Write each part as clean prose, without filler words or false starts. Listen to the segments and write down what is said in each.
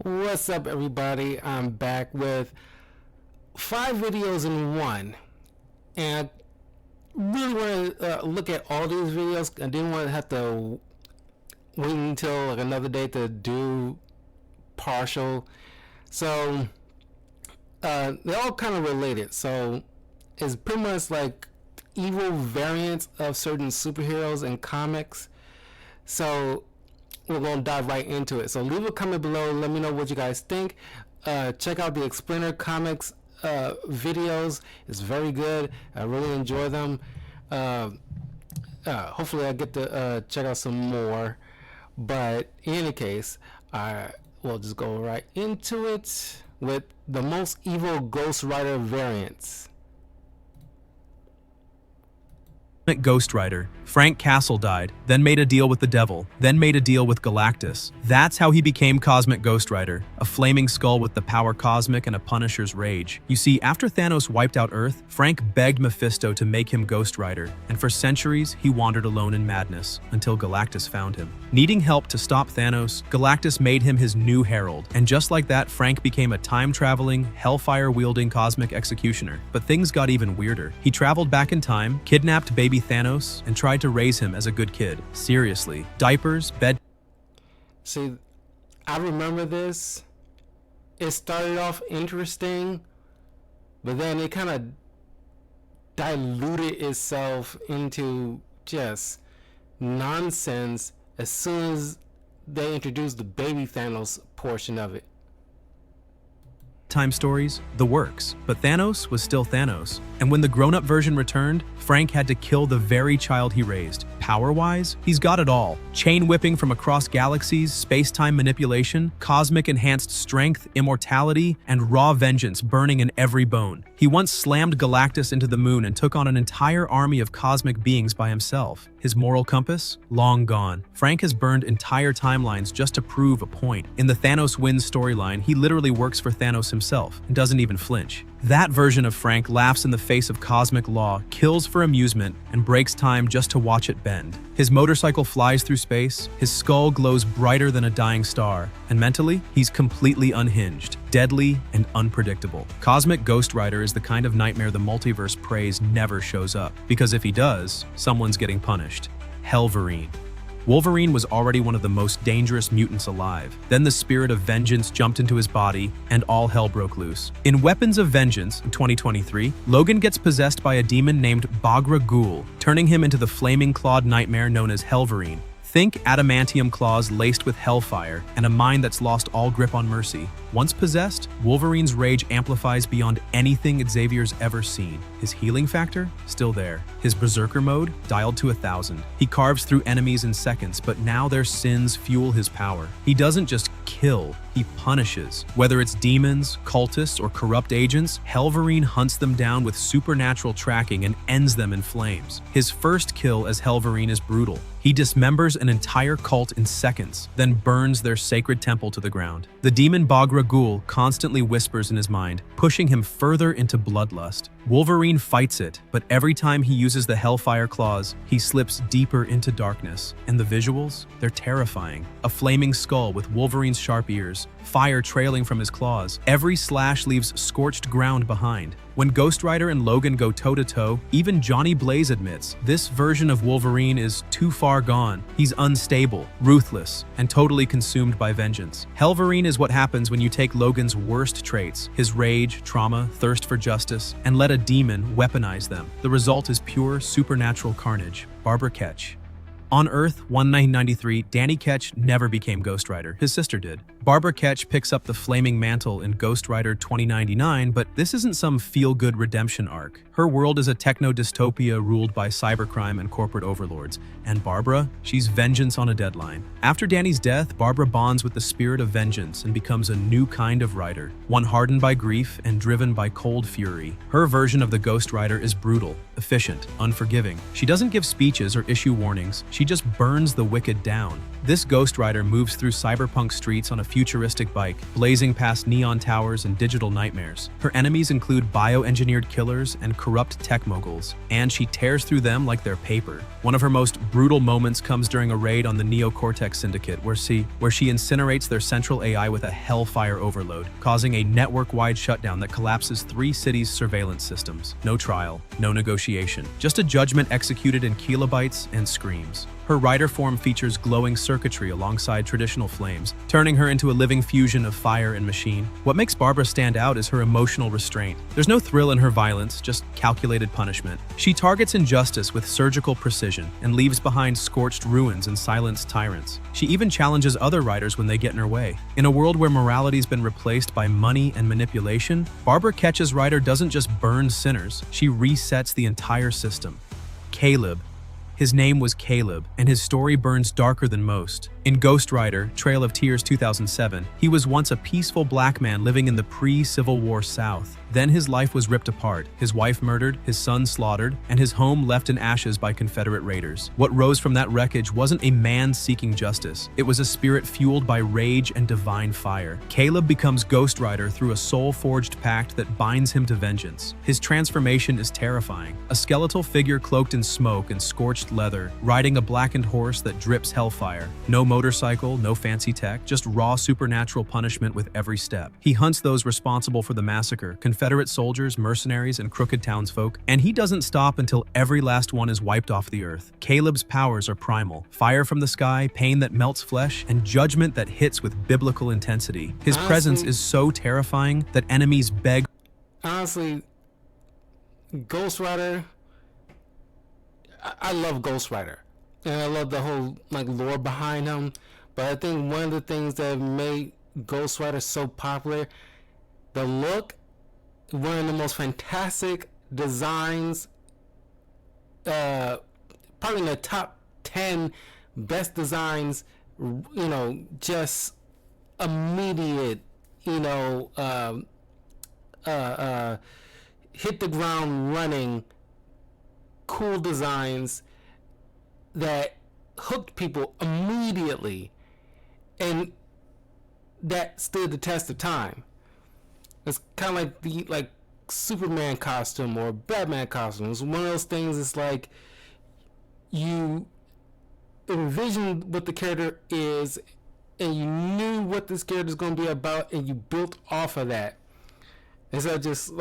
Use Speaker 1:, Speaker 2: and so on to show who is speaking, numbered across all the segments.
Speaker 1: What's up, everybody? I'm back with 5 videos in one, and I really want to look at all these videos. I didn't want to have to wait until like another day to do partial. So they're all kind of related. So it's pretty much like evil variants of certain superheroes and comics. So we're going to dive right into it. So leave a comment below. Let me know what you guys think. Check out the Explainer Comics videos. It's very good. I really enjoy them. Hopefully I get to check out some more. But in any case, we'll just go right into it with the most evil Ghost Rider variants.
Speaker 2: Ghost Rider. Frank Castle died, then made a deal with the devil, then made a deal with Galactus. That's how he became Cosmic Ghost Rider, a flaming skull with the power cosmic and a Punisher's rage. You see, after Thanos wiped out Earth, Frank begged Mephisto to make him Ghost Rider, and for centuries he wandered alone in madness, until Galactus found him. Needing help to stop Thanos, Galactus made him his new herald, and just like that, Frank became a time-traveling, hellfire-wielding cosmic executioner. But things got even weirder. He traveled back in time, kidnapped baby Thanos, and tried to raise him as a good kid. Seriously. Diapers, bed...
Speaker 1: See, I remember this. It started off interesting, but then it kind of diluted itself into just nonsense as soon as they introduced the baby Thanos portion of it.
Speaker 2: Time stories, the works. But Thanos was still Thanos. And when the grown-up version returned, Frank had to kill the very child he raised. Power-wise, he's got it all. Chain whipping from across galaxies, space-time manipulation, cosmic enhanced strength, immortality, and raw vengeance burning in every bone. He once slammed Galactus into the moon and took on an entire army of cosmic beings by himself. His moral compass? Long gone. Frank has burned entire timelines just to prove a point. In the Thanos wins storyline, he literally works for Thanos himself and doesn't even flinch. That version of Frank laughs in the face of cosmic law, kills for amusement, and breaks time just to watch it bend. His motorcycle flies through space, his skull glows brighter than a dying star, and mentally, he's completely unhinged, deadly, and unpredictable. Cosmic Ghost Rider is the kind of nightmare the multiverse prays never shows up, because if he does, someone's getting punished. Helverine. Wolverine was already one of the most dangerous mutants alive. Then the spirit of vengeance jumped into his body, and all hell broke loose. In Weapons of Vengeance, in 2023, Logan gets possessed by a demon named Bagra Ghul, turning him into the flaming clawed nightmare known as Helverine. Think adamantium claws laced with hellfire, and a mind that's lost all grip on mercy. Once possessed, Wolverine's rage amplifies beyond anything Xavier's ever seen. His healing factor? Still there. His berserker mode? Dialed to 1,000. He carves through enemies in seconds, but now their sins fuel his power. He doesn't just kill, he punishes. Whether it's demons, cultists, or corrupt agents, Helverine hunts them down with supernatural tracking and ends them in flames. His first kill as Helverine is brutal. He dismembers an entire cult in seconds, then burns their sacred temple to the ground. The demon Bagra Ghul constantly whispers in his mind, pushing him further into bloodlust. Wolverine fights it, but every time he uses the Hellfire Claws, he slips deeper into darkness. And the visuals? They're terrifying. A flaming skull with Wolverine's sharp ears, fire trailing from his claws. Every slash leaves scorched ground behind. When Ghost Rider and Logan go toe-to-toe, even Johnny Blaze admits this version of Wolverine is too far gone. He's unstable, ruthless, and totally consumed by vengeance. Helverine is what happens when you take Logan's worst traits, his rage, trauma, thirst for justice, and let a demon weaponize them. The result is pure supernatural carnage. Barbara Ketch. On Earth 1993, Danny Ketch never became Ghost Rider. His sister did. Barbara Ketch picks up the flaming mantle in Ghost Rider 2099, but this isn't some feel-good redemption arc. Her world is a techno-dystopia ruled by cybercrime and corporate overlords. And Barbara? She's vengeance on a deadline. After Danny's death, Barbara bonds with the spirit of vengeance and becomes a new kind of rider, one hardened by grief and driven by cold fury. Her version of the Ghost Rider is brutal, efficient, unforgiving. She doesn't give speeches or issue warnings. She just burns the wicked down. This Ghost Rider moves through cyberpunk streets on a futuristic bike, blazing past neon towers and digital nightmares. Her enemies include bioengineered killers and corrupt tech moguls, and she tears through them like they're paper. One of her most brutal moments comes during a raid on the Neo Cortex Syndicate, where she incinerates their central AI with a hellfire overload, causing a network-wide shutdown that collapses 3 cities' surveillance systems. No trial, no negotiation, just a judgment executed in kilobytes and screams. Her rider form features glowing circuitry alongside traditional flames, turning her into a living fusion of fire and machine. What makes Barbara stand out is her emotional restraint. There's no thrill in her violence, just calculated punishment. She targets injustice with surgical precision and leaves behind scorched ruins and silenced tyrants. She even challenges other riders when they get in her way. In a world where morality's been replaced by money and manipulation, Barbara Ketch's rider doesn't just burn sinners, she resets the entire system. Caleb. His name was Caleb, and his story burns darker than most. In Ghost Rider: Trail of Tears 2007, he was once a peaceful black man living in the pre-Civil War South. Then his life was ripped apart, his wife murdered, his son slaughtered, and his home left in ashes by Confederate raiders. What rose from that wreckage wasn't a man seeking justice. It was a spirit fueled by rage and divine fire. Caleb becomes Ghost Rider through a soul-forged pact that binds him to vengeance. His transformation is terrifying. A skeletal figure cloaked in smoke and scorched leather, riding a blackened horse that drips hellfire. No motorcycle, no fancy tech, just raw supernatural punishment with every step. He hunts those responsible for the massacre, Confederate soldiers, mercenaries, and crooked townsfolk, and he doesn't stop until every last one is wiped off the earth. Caleb's powers are primal: fire from the sky, pain that melts flesh, and judgment that hits with biblical intensity. His presence is so terrifying that enemies beg.
Speaker 1: Honestly, Ghost Rider, I love Ghost Rider, and I love the whole lore behind him. But I think one of the things that made Ghost Rider so popular, the look, one of the most fantastic designs, probably in the top 10 best designs. Just immediate, hit the ground running. Cool designs that hooked people immediately, and that stood the test of time. It's kind of like the Superman costume or Batman costume. It's one of those things. It's like you envisioned what the character is, and you knew what this character is going to be about, and you built off of that instead of just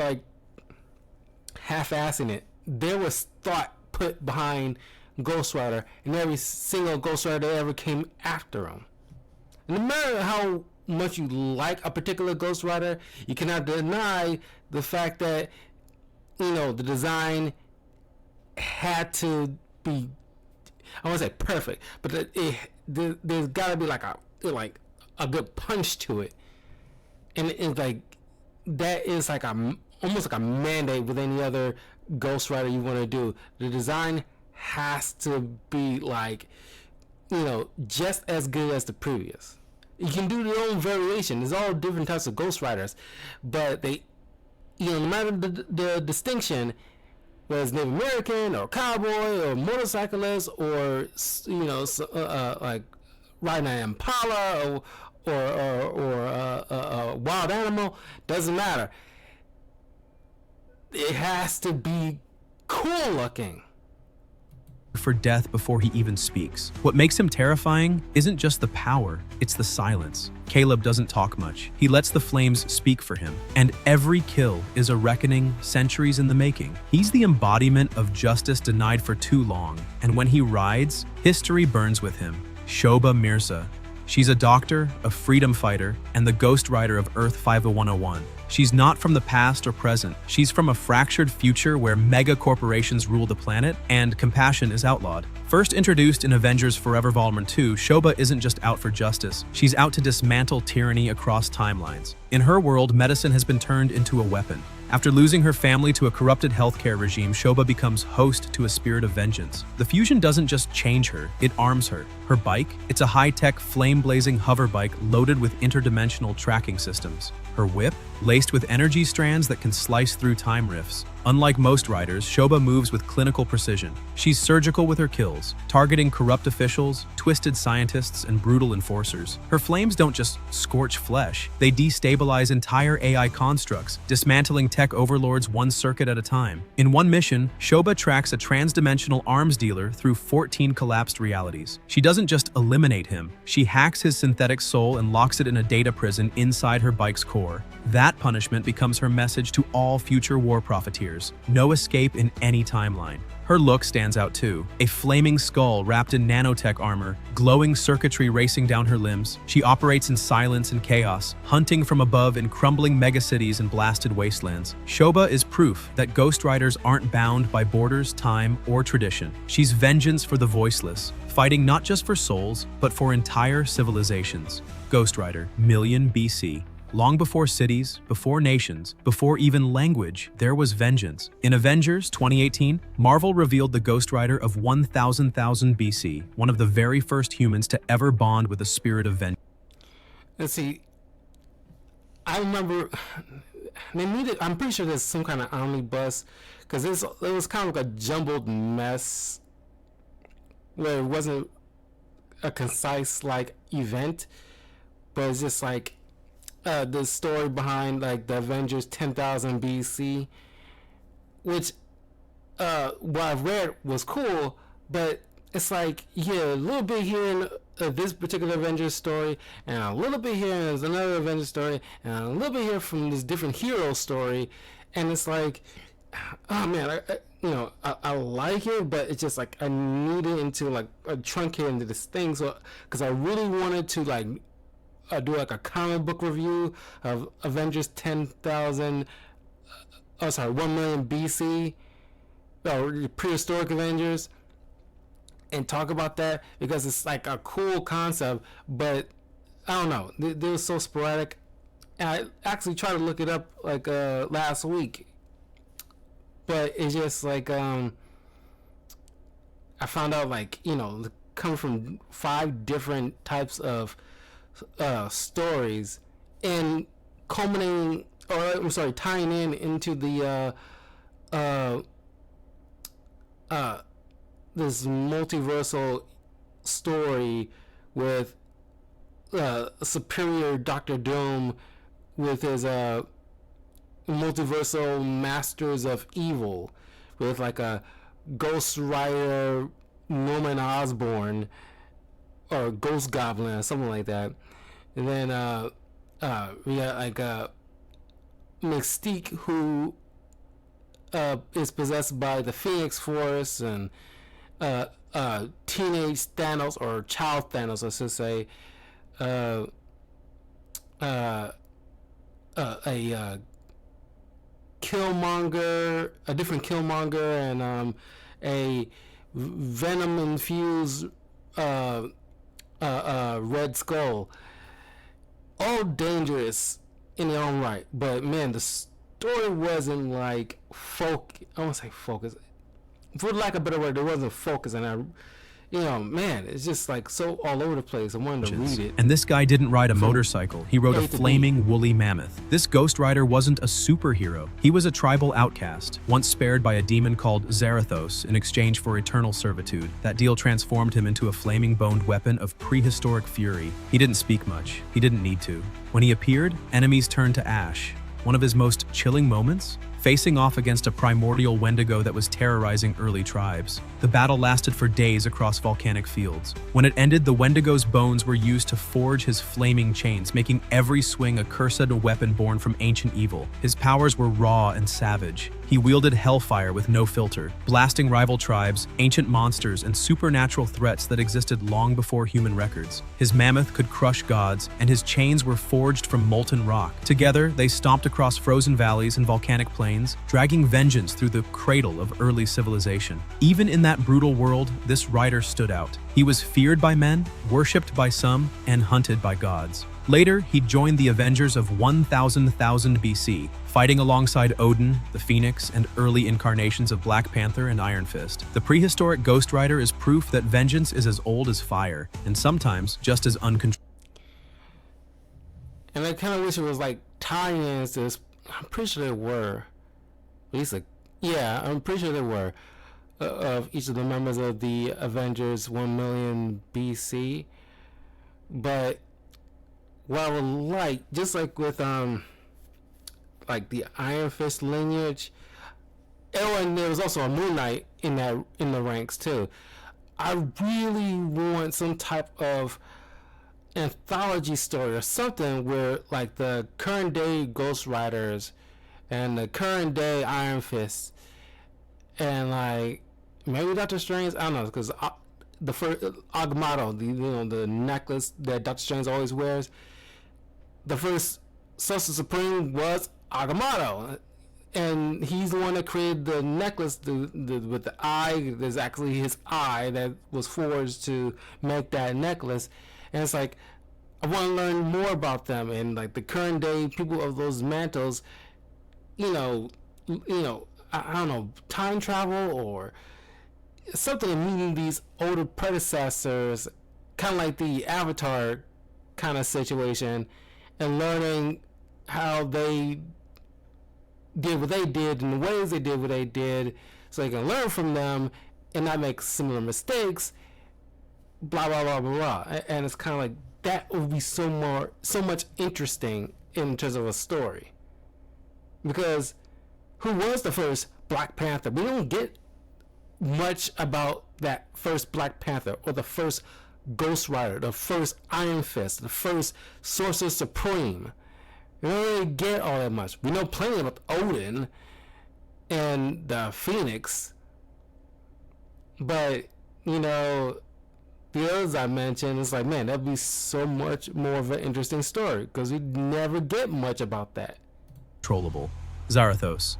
Speaker 1: half-assing it. There was thought put behind Ghost Rider, and every single Ghost Rider that ever came after him. And no matter how much you like a particular Ghost Rider, you cannot deny the fact that the design had to be, I won't say perfect, but there's got to be a good punch to it, and it's that is almost like a mandate with any other Ghost Rider you want to do. The design has to be just as good as the previous. You can do your own variation. There's all different types of Ghost Riders, but they, no matter the distinction, whether it's Native American or cowboy or motorcyclist or riding an Impala or a wild animal, doesn't matter. It has to be cool looking.
Speaker 2: For death before he even speaks. What makes him terrifying isn't just the power, it's the silence. Caleb doesn't talk much. He lets the flames speak for him. And every kill is a reckoning, centuries in the making. He's the embodiment of justice denied for too long. And when he rides, history burns with him. Shobha Mirza. She's a doctor, a freedom fighter, and the Ghost Rider of Earth 50101. She's not from the past or present. She's from a fractured future where mega corporations rule the planet and compassion is outlawed. First introduced in Avengers Forever Volume 2, Shobha isn't just out for justice. She's out to dismantle tyranny across timelines. In her world, medicine has been turned into a weapon. After losing her family to a corrupted healthcare regime, Shobha becomes host to a spirit of vengeance. The fusion doesn't just change her, it arms her. Her bike? It's a high-tech, flame-blazing hover bike loaded with interdimensional tracking systems. Her whip? Laced with energy strands that can slice through time rifts. Unlike most riders, Shoba moves with clinical precision. She's surgical with her kills, targeting corrupt officials, twisted scientists, and brutal enforcers. Her flames don't just scorch flesh, they destabilize entire AI constructs, dismantling tech overlords one circuit at a time. In one mission, Shoba tracks a trans-dimensional arms dealer through 14 collapsed realities. She doesn't just eliminate him, she hacks his synthetic soul and locks it in a data prison inside her bike's core. That punishment becomes her message to all future war profiteers. No escape in any timeline. Her look stands out too. A flaming skull wrapped in nanotech armor, glowing circuitry racing down her limbs. She operates in silence and chaos, hunting from above in crumbling megacities and blasted wastelands. Shoba is proof that Ghost Riders aren't bound by borders, time, or tradition. She's vengeance for the voiceless, fighting not just for souls, but for entire civilizations. Ghost Rider, Million BC. Long before cities, before nations, before even language, there was vengeance. In Avengers 2018, Marvel revealed the Ghost Rider of 1000,000 BC, one of the very first humans to ever bond with the spirit of vengeance.
Speaker 1: Let's see. I remember they needed. I'm pretty sure there's some kind of omnibus because it was kind of like a jumbled mess where it wasn't a concise like event, but it's just like. The story behind like the Avengers 10,000 BC, which what I've read was cool, but it's like a little bit here in this particular Avengers story, and a little bit here in another Avengers story, and a little bit here from this different hero story, and it's like, oh man, I like it, but it's just like I need it into like a truncated into this thing, so because I really wanted to like. Do like a comic book review of Avengers 10,000 1 million BC or prehistoric Avengers and talk about that because it's like a cool concept, but I don't know, they were so sporadic. And I actually tried to look it up like last week, but it's just like I found out like coming from 5 different types of stories and culminating, or I'm sorry, tying in into the this multiversal story with superior Dr. Doom with his multiversal masters of evil with like a Ghost Rider Norman Osborn or Ghost Goblin or something like that. And then we got like Mystique, who is possessed by the Phoenix Force, and teenage Thanos, or child Thanos I should say, a Killmonger, a different Killmonger, and a venom infused Red Skull. All dangerous in their own right, but man, the story wasn't like I won't say focus, for lack of a better word, there wasn't focus, and man, it's just like so all over the place. I wanted to read it.
Speaker 2: And this guy didn't ride a motorcycle. He rode a flaming woolly mammoth. This Ghost Rider wasn't a superhero. He was a tribal outcast, once spared by a demon called Zarathos in exchange for eternal servitude. That deal transformed him into a flaming boned weapon of prehistoric fury. He didn't speak much. He didn't need to. When he appeared, enemies turned to ash. One of his most chilling moments? Facing off against a primordial Wendigo that was terrorizing early tribes. The battle lasted for days across volcanic fields. When it ended, the Wendigo's bones were used to forge his flaming chains, making every swing a cursed weapon born from ancient evil. His powers were raw and savage. He wielded hellfire with no filter, blasting rival tribes, ancient monsters, and supernatural threats that existed long before human records. His mammoth could crush gods, and his chains were forged from molten rock. Together, they stomped across frozen valleys and volcanic plains, dragging vengeance through the cradle of early civilization. Even in that brutal world, this rider stood out. He was feared by men, worshipped by some, and hunted by gods. Later, he joined the Avengers of 1000,000 BC, fighting alongside Odin, the Phoenix, and early incarnations of Black Panther and Iron Fist. The prehistoric Ghost Rider is proof that vengeance is as old as fire, and sometimes just as uncontrollable.
Speaker 1: And I kind of wish it was like tie-ins to this. I'm pretty sure there were. At least like, Yeah, I'm pretty sure there were of each of the members of the Avengers 1 million BC. But what I would like, just like with like the Iron Fist lineage, oh, and there was also a Moon Knight in the ranks too. I really want some type of anthology story or something where like the current day Ghost Riders and the current day Iron Fist and like maybe Doctor Strange, I don't know, because the first Agamotto, the necklace that Doctor Strange always wears, the first Sorcerer Supreme was Agamotto, and he's the one that created the necklace with the eye. There's actually his eye that was forged to make that necklace, and it's like I want to learn more about them and like the current day people of those mantles. I don't know, time travel or something, meeting these older predecessors, kind of like the Avatar kind of situation, and learning how they did what they did and the ways they did what they did, so they can learn from them and not make similar mistakes. Blah blah blah blah blah. And it's kind of like that would be so much interesting in terms of a story. Because who was the first Black Panther? We don't get much about that first Black Panther or the first Ghost Rider, the first Iron Fist, the first Sorcerer Supreme. We don't really get all that much. We know plenty about Odin and the Phoenix, but the others I mentioned, it's like, man, that'd be so much more of an interesting story because we never get much about that.
Speaker 2: Controllable. Zarathos.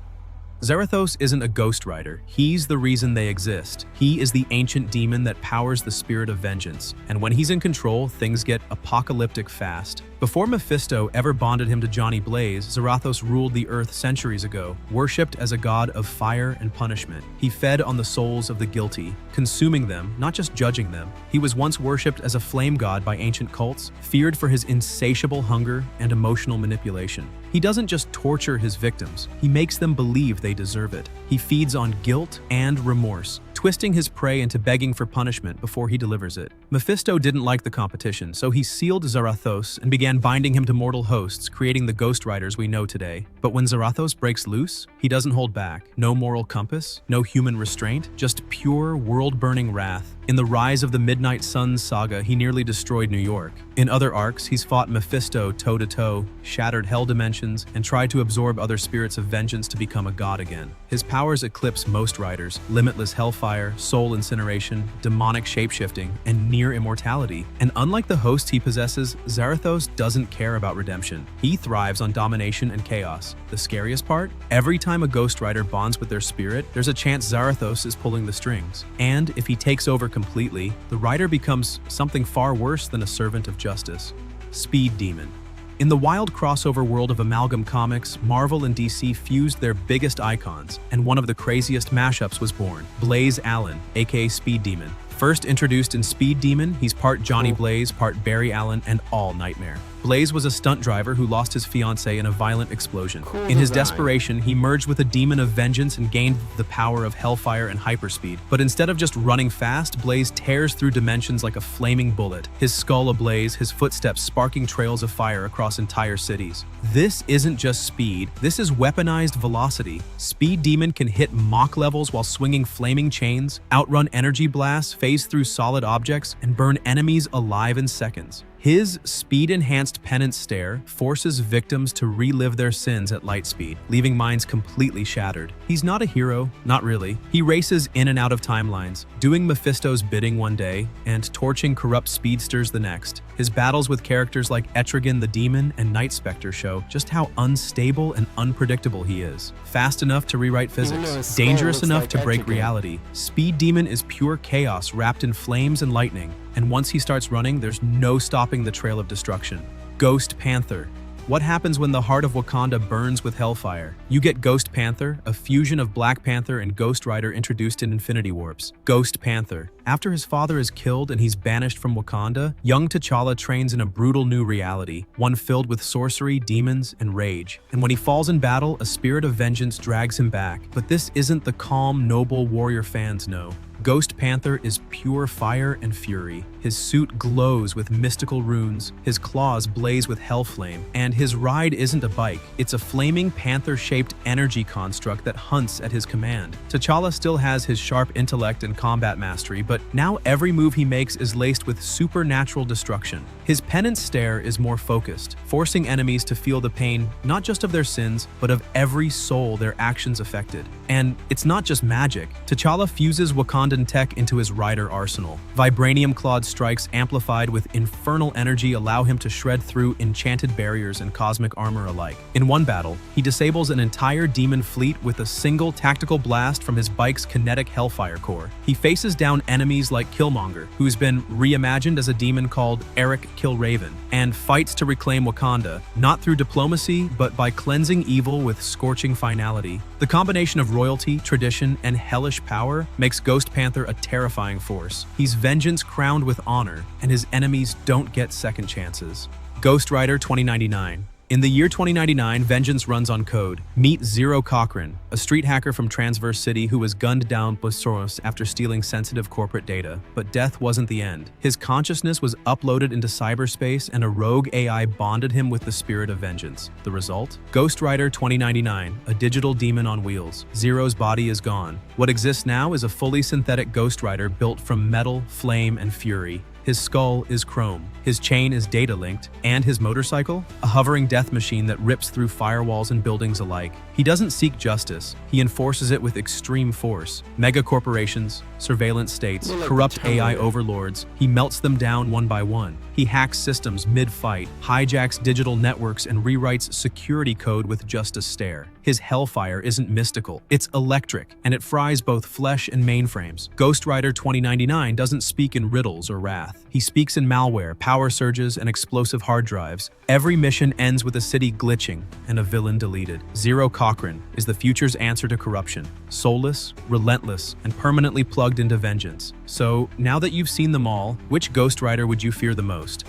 Speaker 2: Zarathos isn't a ghost rider. He's the reason they exist. He is the ancient demon that powers the spirit of vengeance. And when he's in control, things get apocalyptic fast. Before Mephisto ever bonded him to Johnny Blaze, Zarathos ruled the earth centuries ago, worshipped as a god of fire and punishment. He fed on the souls of the guilty, consuming them, not just judging them. He was once worshipped as a flame god by ancient cults, feared for his insatiable hunger and emotional manipulation. He doesn't just torture his victims, he makes them believe they deserve it. He feeds on guilt and remorse, twisting his prey into begging for punishment before he delivers it. Mephisto didn't like the competition, so he sealed Zarathos and began binding him to mortal hosts, creating the Ghost Riders we know today. But when Zarathos breaks loose, he doesn't hold back. No moral compass, no human restraint, just pure world-burning wrath. In the Rise of the Midnight Suns saga, he nearly destroyed New York. In other arcs, he's fought Mephisto toe-to-toe, shattered hell dimensions, and tried to absorb other spirits of vengeance to become a god again. His powers eclipse most riders: limitless hellfire, soul incineration, demonic shapeshifting, and near immortality. And unlike the host he possesses, Zarathos doesn't care about redemption. He thrives on domination and chaos. The scariest part? Every time a Ghost Rider bonds with their spirit, there's a chance Zarathos is pulling the strings. And if he takes over completely, the rider becomes something far worse than a servant of justice. Speed Demon. In the wild crossover world of Amalgam Comics, Marvel and DC fused their biggest icons, and one of the craziest mashups was born. Blaze Allen, aka Speed Demon. First introduced in Speed Demon, he's part Johnny Blaze, part Barry Allen, and all Nightmare. Blaze was a stunt driver who lost his fiancée in a violent explosion. In his desperation, he merged with a demon of vengeance and gained the power of hellfire and hyperspeed. But instead of just running fast, Blaze tears through dimensions like a flaming bullet, his skull ablaze, his footsteps sparking trails of fire across entire cities. This isn't just speed, this is weaponized velocity. Speed Demon can hit Mach levels while swinging flaming chains, outrun energy blasts, phase through solid objects, and burn enemies alive in seconds. His speed-enhanced penance stare forces victims to relive their sins at light speed, leaving minds completely shattered. He's not a hero, not really. He races in and out of timelines, doing Mephisto's bidding one day and torching corrupt speedsters the next. His battles with characters like Etrigan the Demon and Night Spectre show just how unstable and unpredictable he is. Fast enough to rewrite physics, dangerous enough to break reality. Speed Demon is pure chaos wrapped in flames and lightning, and once he starts running, there's no stopping the trail of destruction. Ghost Panther. What happens when the heart of Wakanda burns with hellfire? You get Ghost Panther, a fusion of Black Panther and Ghost Rider introduced in Infinity Warps. Ghost Panther. After his father is killed and he's banished from Wakanda, young T'Challa trains in a brutal new reality, one filled with sorcery, demons, and rage. And when he falls in battle, a spirit of vengeance drags him back. But this isn't the calm, noble warrior fans know. Ghost Panther is pure fire and fury. His suit glows with mystical runes, his claws blaze with hellflame, and his ride isn't a bike, it's a flaming panther-shaped energy construct that hunts at his command. T'Challa still has his sharp intellect and combat mastery, but now every move he makes is laced with supernatural destruction. His penance stare is more focused, forcing enemies to feel the pain not just of their sins, but of every soul their actions affected. And it's not just magic. T'Challa fuses Wakandan tech into his rider arsenal. Vibranium-clawed strikes amplified with infernal energy allow him to shred through enchanted barriers and cosmic armor alike. In one battle, he disables an entire demon fleet with a single tactical blast from his bike's kinetic hellfire core. He faces down enemies like Killmonger, who's been reimagined as a demon called Eric Killraven, and fights to reclaim Wakanda, not through diplomacy, but by cleansing evil with scorching finality. The combination of royalty, tradition, and hellish power makes Ghost Panther a terrifying force. He's vengeance crowned with honor, and his enemies don't get second chances. Ghost Rider 2099. In the year 2099, vengeance runs on code. Meet Zero Cochran, a street hacker from Transverse City who was gunned down by Soros after stealing sensitive corporate data. But death wasn't the end. His consciousness was uploaded into cyberspace and a rogue AI bonded him with the spirit of vengeance. The result? Ghost Rider 2099, a digital demon on wheels. Zero's body is gone. What exists now is a fully synthetic Ghost Rider built from metal, flame, and fury. His skull is chrome, his chain is data-linked, and his motorcycle? A hovering death machine that rips through firewalls and buildings alike. He doesn't seek justice, he enforces it with extreme force. Mega corporations, surveillance states, corrupt AI overlords, he melts them down one by one. He hacks systems mid-fight, hijacks digital networks, and rewrites security code with just a stare. His hellfire isn't mystical, it's electric, and it fries both flesh and mainframes. Ghost Rider 2099 doesn't speak in riddles or wrath. He speaks in malware, power surges, and explosive hard drives. Every mission ends with a city glitching and a villain deleted. Zero Cochran is the future's answer to corruption. Soulless, relentless, and permanently plugged into vengeance. So, now that you've seen them all, which Ghost Rider would you fear the most?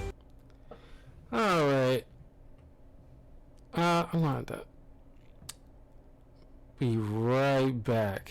Speaker 1: Alright. I'm going to be right back.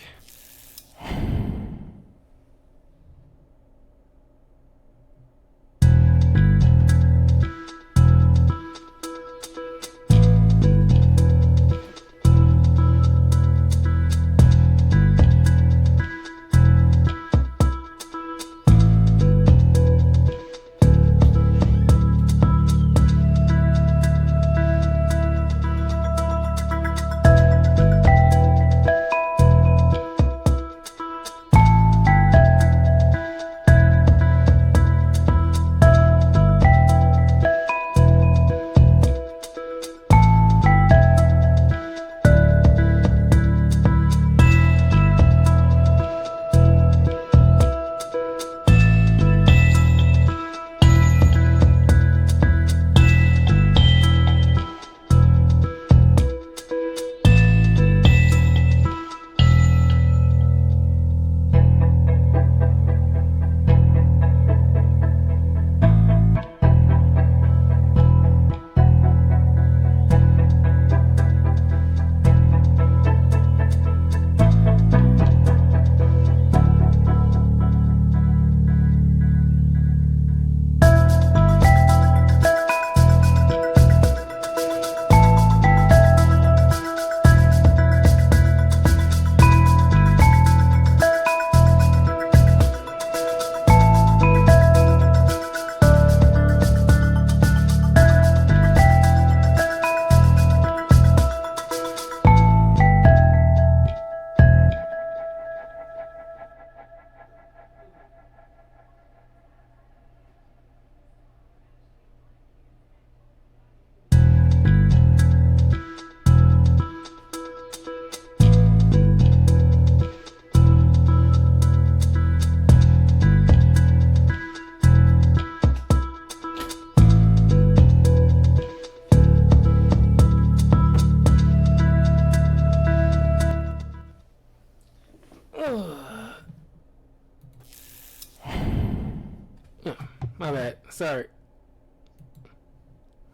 Speaker 1: Sorry.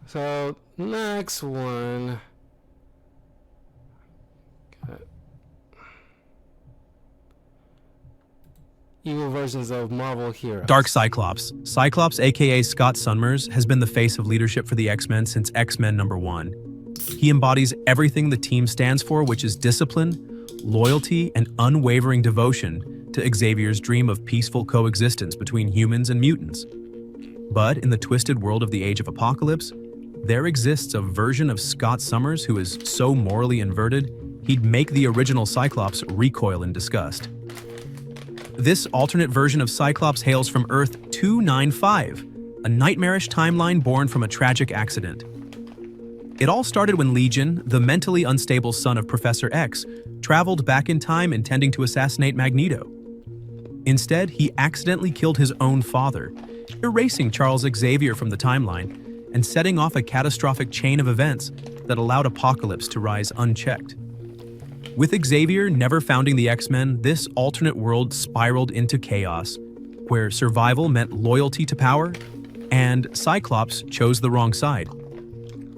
Speaker 1: So, next one. Evil versions of Marvel heroes.
Speaker 2: Dark Cyclops. Cyclops, aka Scott Summers, has been the face of leadership for the X-Men since X-Men #1. He embodies everything the team stands for, which is discipline, loyalty, and unwavering devotion to Xavier's dream of peaceful coexistence between humans and mutants. But in the twisted world of the Age of Apocalypse, there exists a version of Scott Summers who is so morally inverted, he'd make the original Cyclops recoil in disgust. This alternate version of Cyclops hails from Earth 295, a nightmarish timeline born from a tragic accident. It all started when Legion, the mentally unstable son of Professor X, traveled back in time intending to assassinate Magneto. Instead, he accidentally killed his own father, erasing Charles Xavier from the timeline and setting off a catastrophic chain of events that allowed Apocalypse to rise unchecked. With Xavier never founding the X-Men, this alternate world spiraled into chaos, where survival meant loyalty to power, and Cyclops chose the wrong side.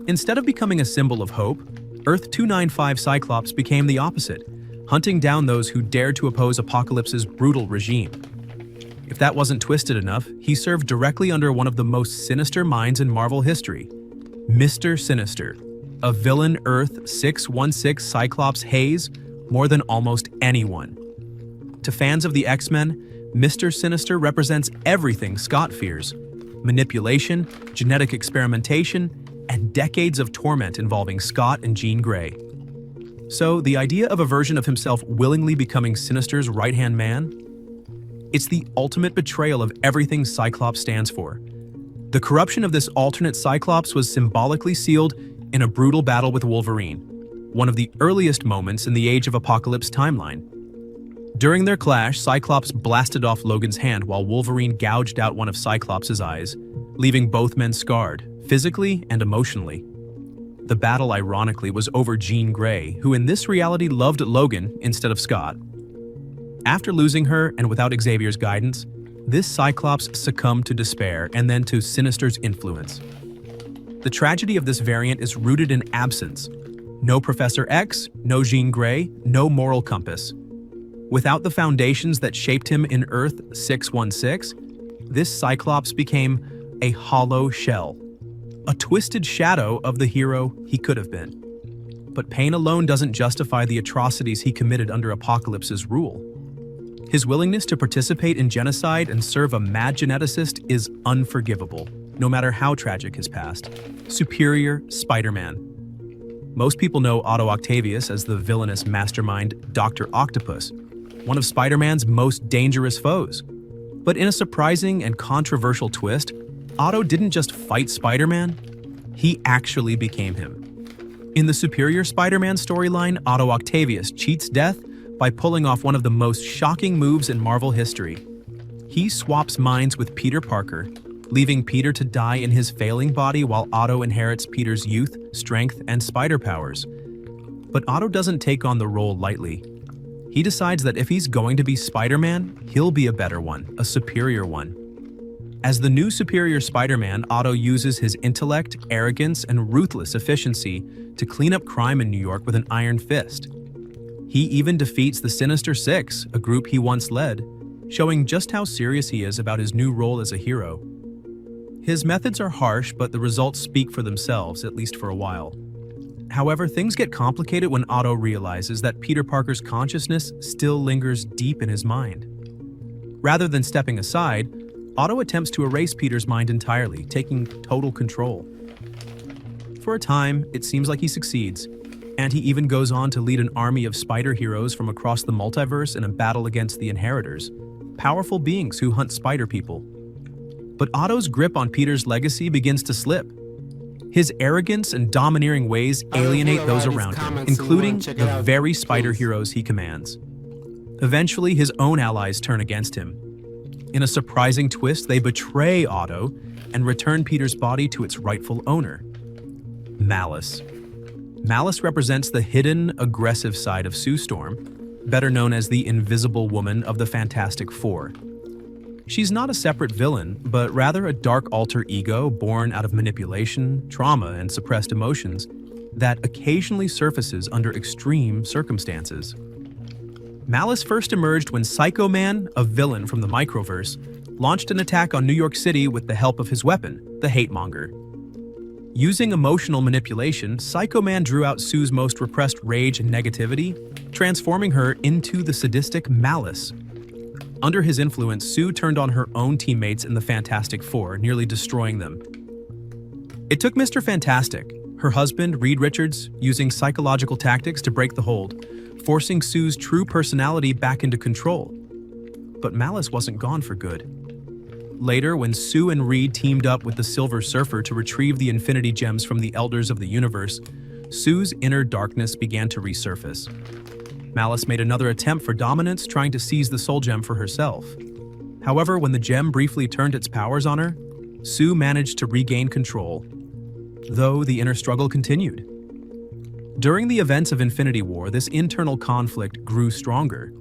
Speaker 2: Instead of becoming a symbol of hope, Earth 295 Cyclops became the opposite, hunting down those who dared to oppose Apocalypse's brutal regime. If that wasn't twisted enough, he served directly under one of the most sinister minds in Marvel history, Mr. Sinister, a villain Earth 616 Cyclops hates more than almost anyone. To fans of the X-Men, Mr. Sinister represents everything Scott fears: manipulation, genetic experimentation, and decades of torment involving Scott and Jean Grey. So, the idea of a version of himself willingly becoming Sinister's right-hand man? It's the ultimate betrayal of everything Cyclops stands for. The corruption of this alternate Cyclops was symbolically sealed in a brutal battle with Wolverine, one of the earliest moments in the Age of Apocalypse timeline. During their clash, Cyclops blasted off Logan's hand while Wolverine gouged out one of Cyclops' eyes, leaving both men scarred, physically and emotionally. The battle, ironically, was over Jean Grey, who in this reality loved Logan instead of Scott. After losing her and without Xavier's guidance, this Cyclops succumbed to despair and then to Sinister's influence. The tragedy of this variant is rooted in absence. No Professor X, no Jean Grey, no moral compass. Without the foundations that shaped him in Earth 616, this Cyclops became a hollow shell, a twisted shadow of the hero he could have been. But pain alone doesn't justify the atrocities he committed under Apocalypse's rule. His willingness to participate in genocide and serve a mad geneticist is unforgivable, no matter how tragic his past. Superior Spider-Man. Most people know Otto Octavius as the villainous mastermind Dr. Octopus, one of Spider-Man's most dangerous foes. But in a surprising and controversial twist, Otto didn't just fight Spider-Man, he actually became him. In the Superior Spider-Man storyline, Otto Octavius cheats death by pulling off one of the most shocking moves in Marvel history. He swaps minds with Peter Parker, leaving Peter to die in his failing body while Otto inherits Peter's youth, strength, and spider powers. But Otto doesn't take on the role lightly. He decides that if he's going to be Spider-Man, he'll be a better one, a superior one. As the new Superior Spider-Man, Otto uses his intellect, arrogance, and ruthless efficiency to clean up crime in New York with an iron fist. He even defeats the Sinister Six, a group he once led, showing just how serious he is about his new role as a hero. His methods are harsh, but the results speak for themselves, at least for a while. However, things get complicated when Otto realizes that Peter Parker's consciousness still lingers deep in his mind. Rather than stepping aside, Otto attempts to erase Peter's mind entirely, taking total control. For a time, it seems like he succeeds, and he even goes on to lead an army of spider heroes from across the multiverse in a battle against the Inheritors, powerful beings who hunt spider people. But Otto's grip on Peter's legacy begins to slip. His arrogance and domineering ways alienate those around him, including the very spider heroes he commands. Eventually, his own allies turn against him. In a surprising twist, they betray Otto and return Peter's body to its rightful owner, Malice. Malice represents the hidden, aggressive side of Sue Storm, better known as the Invisible Woman of the Fantastic Four. She's not a separate villain, but rather a dark alter ego born out of manipulation, trauma, and suppressed emotions that occasionally surfaces under extreme circumstances. Malice first emerged when Psycho Man, a villain from the Microverse, launched an attack on New York City with the help of his weapon, the Hate Monger. Using emotional manipulation, Psycho Man drew out Sue's most repressed rage and negativity, transforming her into the sadistic Malice. Under his influence, Sue turned on her own teammates in the Fantastic Four, nearly destroying them. It took Mr. Fantastic, her husband, Reed Richards, using psychological tactics to break the hold, forcing Sue's true personality back into control. But Malice wasn't gone for good. Later, when Sue and Reed teamed up with the Silver Surfer to retrieve the Infinity Gems from the Elders of the Universe, Sue's inner darkness began to resurface. Malice made another attempt for dominance, trying to seize the Soul Gem for herself. However, when the gem briefly turned its powers on her, Sue managed to regain control, though the inner struggle continued. During the events of Infinity War, this internal conflict grew stronger.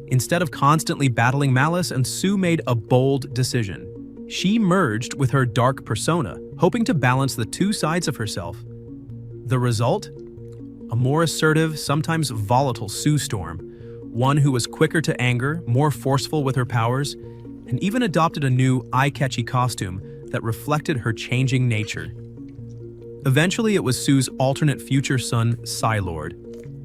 Speaker 2: Instead of constantly battling Malice, and Sue made a bold decision. She merged with her dark persona, hoping to balance the two sides of herself. The result? A more assertive, sometimes volatile Sue Storm, one who was quicker to anger, more forceful with her powers, and even adopted a new, eye-catchy costume that reflected her changing nature. Eventually, it was Sue's alternate future son, Psylord,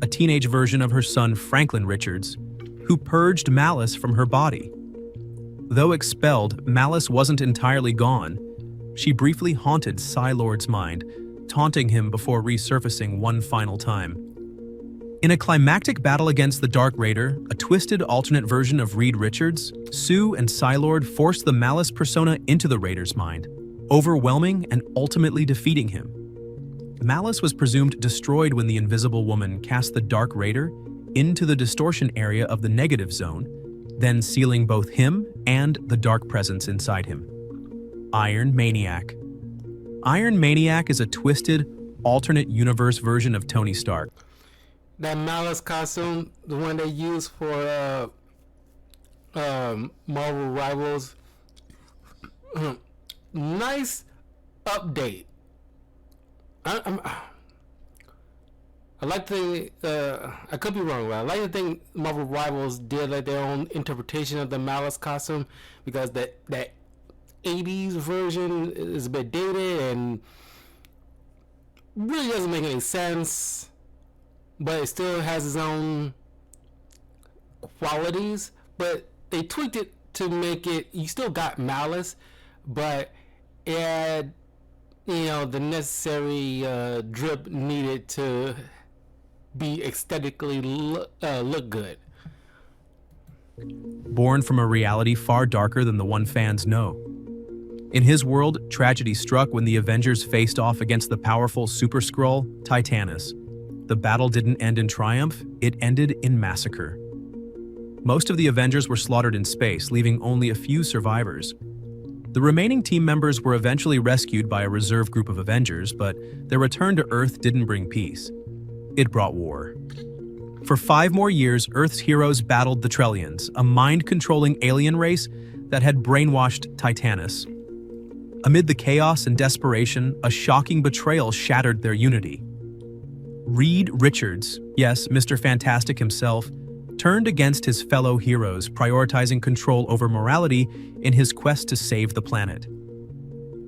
Speaker 2: a teenage version of her son Franklin Richards, who purged Malice from her body. Though expelled, Malice wasn't entirely gone. She briefly haunted Psylord's mind, taunting him before resurfacing one final time. In a climactic battle against the Dark Raider, a twisted alternate version of Reed Richards, Sue and Psylord forced the Malice persona into the Raider's mind, overwhelming and ultimately defeating him. Malice was presumed destroyed when the Invisible Woman cast the Dark Raider into the distortion area of the negative zone, then sealing both him and the dark presence inside him. Iron Maniac. Iron Maniac is a twisted, alternate universe version of Tony Stark.
Speaker 1: That Malice costume, the one they use for Marvel Rivals, nice update. I like to I could be wrong, but I like to think Marvel Rivals did like their own interpretation of the Malice costume, because that 80s version is a bit dated and really doesn't make any sense, but it still has its own qualities. But they tweaked it to make it, you still got Malice, but it had, the necessary drip needed to be aesthetically look good.
Speaker 2: Born from a reality far darker than the one fans know. In his world, tragedy struck when the Avengers faced off against the powerful Super Skrull, Titanus. The battle didn't end in triumph, it ended in massacre. Most of the Avengers were slaughtered in space, leaving only a few survivors. The remaining team members were eventually rescued by a reserve group of Avengers, but their return to Earth didn't bring peace. It brought war. For 5 more years, Earth's heroes battled the Trellians, a mind-controlling alien race that had brainwashed Titanus. Amid the chaos and desperation, a shocking betrayal shattered their unity. Reed Richards, yes, Mr. Fantastic himself, turned against his fellow heroes, prioritizing control over morality in his quest to save the planet.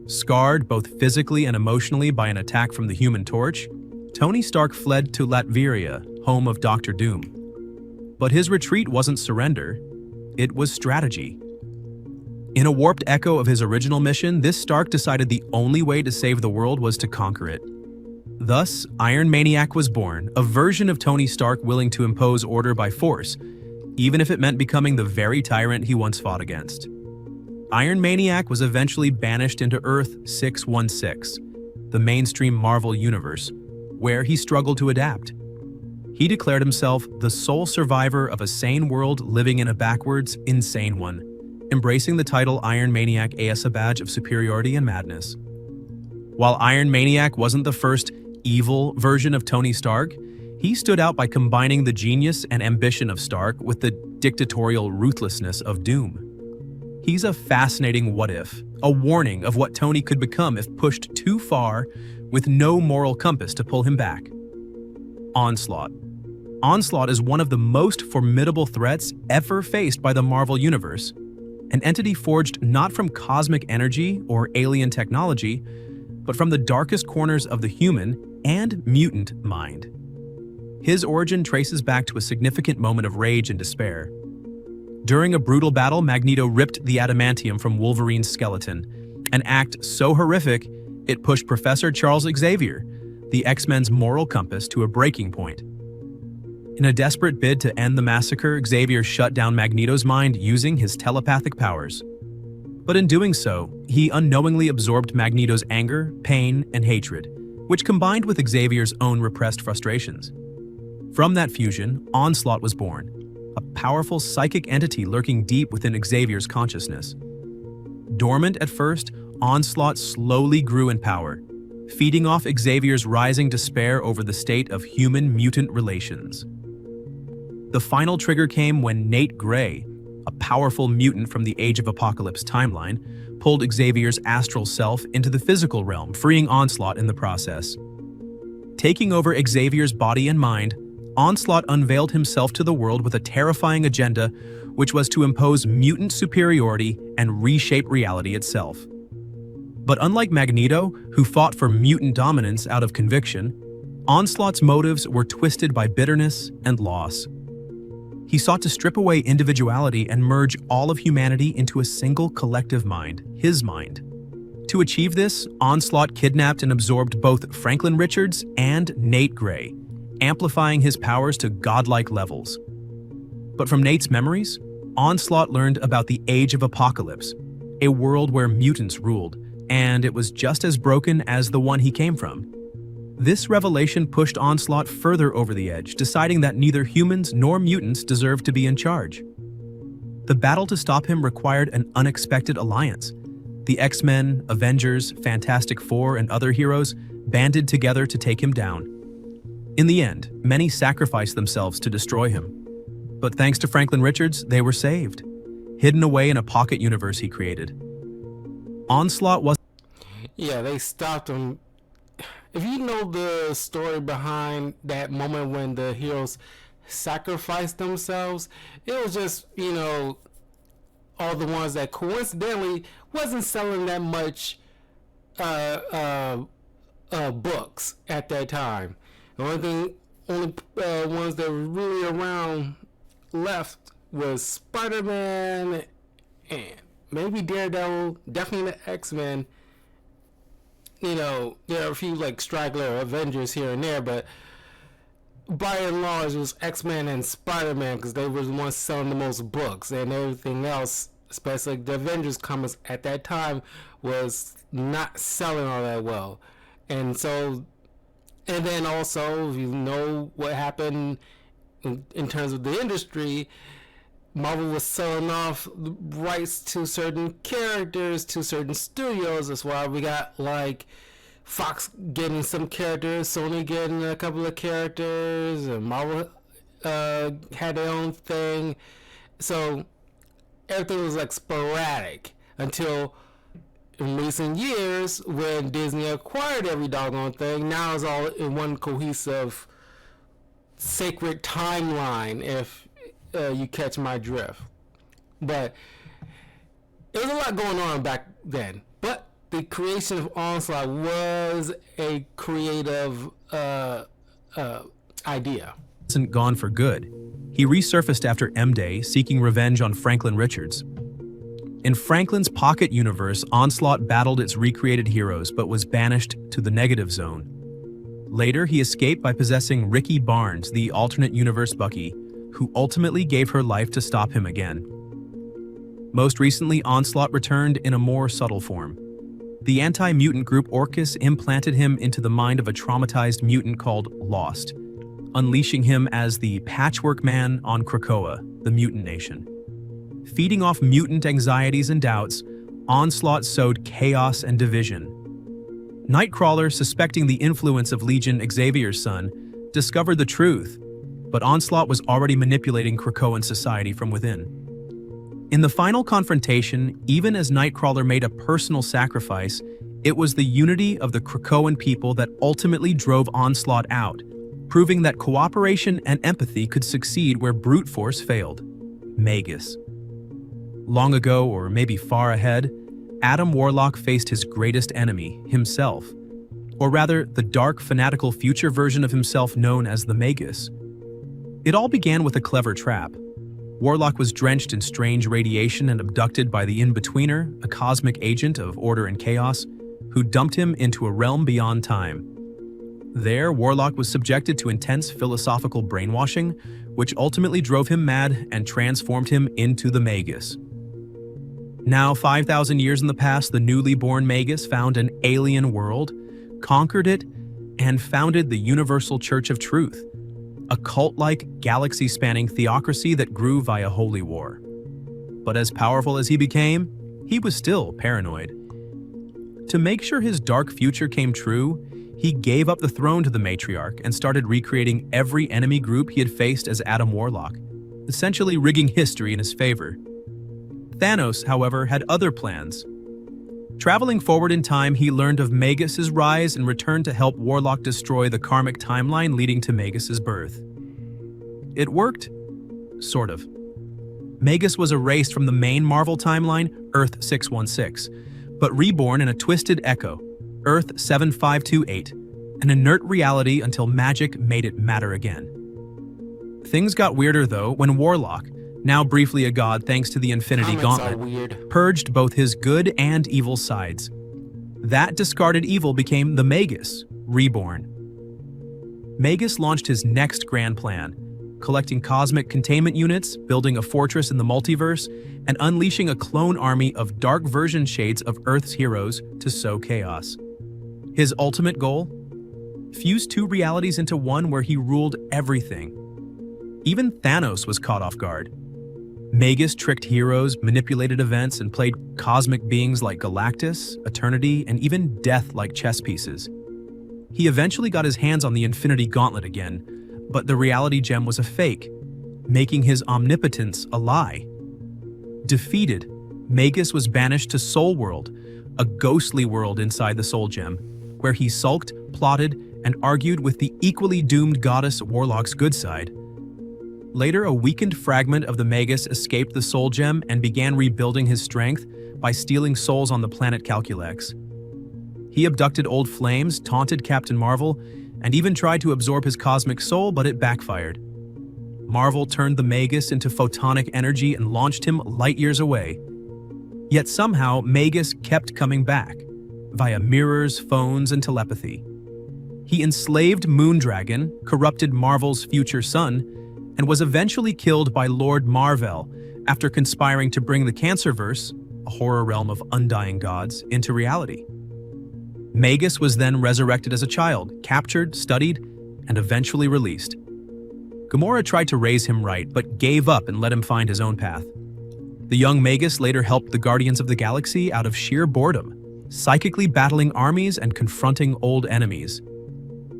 Speaker 2: Scarred both physically and emotionally by an attack from the Human Torch, Tony Stark fled to Latveria, home of Doctor Doom. But his retreat wasn't surrender, it was strategy. In a warped echo of his original mission, this Stark decided the only way to save the world was to conquer it. Thus, Iron Maniac was born, a version of Tony Stark willing to impose order by force, even if it meant becoming the very tyrant he once fought against. Iron Maniac was eventually banished into Earth 616, the mainstream Marvel universe, where he struggled to adapt. He declared himself the sole survivor of a sane world living in a backwards, insane one, embracing the title Iron Maniac as a badge of superiority and madness. While Iron Maniac wasn't the first evil version of Tony Stark, he stood out by combining the genius and ambition of Stark with the dictatorial ruthlessness of Doom. He's a fascinating what-if, a warning of what Tony could become if pushed too far with no moral compass to pull him back. Onslaught. Onslaught is one of the most formidable threats ever faced by the Marvel Universe, an entity forged not from cosmic energy or alien technology, but from the darkest corners of the human and mutant mind. His origin traces back to a significant moment of rage and despair. During a brutal battle, Magneto ripped the adamantium from Wolverine's skeleton, an act so horrific it pushed Professor Charles Xavier, the X-Men's moral compass, to a breaking point. In a desperate bid to end the massacre, Xavier shut down Magneto's mind using his telepathic powers. But in doing so, he unknowingly absorbed Magneto's anger, pain, and hatred, which combined with Xavier's own repressed frustrations. From that fusion, Onslaught was born, a powerful psychic entity lurking deep within Xavier's consciousness. Dormant at first, Onslaught slowly grew in power, feeding off Xavier's rising despair over the state of human-mutant relations. The final trigger came when Nate Gray, a powerful mutant from the Age of Apocalypse timeline, pulled Xavier's astral self into the physical realm, freeing Onslaught in the process. Taking over Xavier's body and mind, Onslaught unveiled himself to the world with a terrifying agenda, which was to impose mutant superiority and reshape reality itself. But unlike Magneto, who fought for mutant dominance out of conviction, Onslaught's motives were twisted by bitterness and loss. He sought to strip away individuality and merge all of humanity into a single collective mind, his mind. To achieve this, Onslaught kidnapped and absorbed both Franklin Richards and Nate Gray, amplifying his powers to godlike levels. But from Nate's memories, Onslaught learned about the Age of Apocalypse, a world where mutants ruled, and it was just as broken as the one he came from. This revelation pushed Onslaught further over the edge, deciding that neither humans nor mutants deserved to be in charge. The battle to stop him required an unexpected alliance. The X-Men, Avengers, Fantastic Four, and other heroes banded together to take him down. In the end, many sacrificed themselves to destroy him. But thanks to Franklin Richards, they were saved, hidden away in a pocket universe he created. Onslaught was...
Speaker 1: Yeah, they stopped him. If you know the story behind that moment when the heroes sacrificed themselves, it was just, all the ones that coincidentally wasn't selling that much books at that time. The only ones that were really around left was Spider-Man and maybe Daredevil, definitely the X-Men. There are a few like straggler Avengers here and there, but by and large it was X-Men and Spider-Man because they were the ones selling the most books, and everything else, especially the Avengers comics at that time, was not selling all that well. And then also, if you know what happened in terms of the industry, Marvel was selling off rights to certain characters to certain studios. That's why we got like Fox getting some characters, Sony getting a couple of characters, and Marvel had their own thing. So everything was like sporadic until in recent years when Disney acquired every doggone thing. Now it's all in one cohesive sacred timeline, if you catch my drift. But there was a lot going on back then. But the creation of Onslaught was a creative idea.
Speaker 2: Wasn't gone for good. He resurfaced after M-Day, seeking revenge on Franklin Richards. In Franklin's pocket universe, Onslaught battled its recreated heroes but was banished to the negative zone. Later, he escaped by possessing Ricky Barnes, the alternate universe Bucky, who ultimately gave her life to stop him again. Most recently, Onslaught returned in a more subtle form. The anti-mutant group Orchis implanted him into the mind of a traumatized mutant called Lost, unleashing him as the Patchwork Man on Krakoa, the mutant nation. Feeding off mutant anxieties and doubts, Onslaught sowed chaos and division. Nightcrawler, suspecting the influence of Legion Xavier's son, discovered the truth, but Onslaught was already manipulating Krakoan society from within. In the final confrontation, even as Nightcrawler made a personal sacrifice, it was the unity of the Krakoan people that ultimately drove Onslaught out, proving that cooperation and empathy could succeed where brute force failed. Magus. Long ago, or maybe far ahead, Adam Warlock faced his greatest enemy, himself. Or rather, the dark, fanatical future version of himself known as the Magus. It all began with a clever trap. Warlock was drenched in strange radiation and abducted by the In-Betweener, a cosmic agent of order and chaos, who dumped him into a realm beyond time. There, Warlock was subjected to intense philosophical brainwashing, which ultimately drove him mad and transformed him into the Magus. Now, 5,000 years in the past, the newly born Magus found an alien world, conquered it, and founded the Universal Church of Truth, a cult-like, galaxy-spanning theocracy that grew via holy war. But as powerful as he became, he was still paranoid. To make sure his dark future came true, he gave up the throne to the Matriarch and started recreating every enemy group he had faced as Adam Warlock, essentially rigging history in his favor. Thanos, however, had other plans. Traveling forward in time, he learned of Magus's rise and returned to help Warlock destroy the karmic timeline leading to Magus's birth. It worked, sort of. Magus was erased from the main Marvel timeline, Earth 616, but reborn in a twisted echo, Earth 7528, an inert reality until magic made it matter again. Things got weirder though when Warlock, now briefly a god thanks to the Infinity Gauntlet, purged both his good and evil sides. That discarded evil became the Magus, reborn. Magus launched his next grand plan, collecting cosmic containment units, building a fortress in the multiverse, and unleashing a clone army of dark version shades of Earth's heroes to sow chaos. His ultimate goal? Fuse two realities into one where he ruled everything. Even Thanos was caught off guard. Magus tricked heroes, manipulated events, and played cosmic beings like Galactus, Eternity, and even Death like chess pieces. He eventually got his hands on the Infinity Gauntlet again, but the reality gem was a fake, making his omnipotence a lie. Defeated, Magus was banished to Soul World, a ghostly world inside the Soul Gem, where he sulked, plotted, and argued with the equally doomed goddess Warlock's good side. Later, a weakened fragment of the Magus escaped the Soul Gem and began rebuilding his strength by stealing souls on the planet Calculex. He abducted Old Flames, taunted Captain Marvel, and even tried to absorb his cosmic soul, but it backfired. Marvel turned the Magus into photonic energy and launched him light years away. Yet somehow, Magus kept coming back, via mirrors, phones, and telepathy. He enslaved Moondragon, corrupted Marvel's future son, and was eventually killed by Lord Marvel after conspiring to bring the Cancerverse, a horror realm of undying gods, into reality. Magus was then resurrected as a child, captured, studied, and eventually released. Gamora tried to raise him right, but gave up and let him find his own path. The young Magus later helped the Guardians of the Galaxy out of sheer boredom, psychically battling armies and confronting old enemies.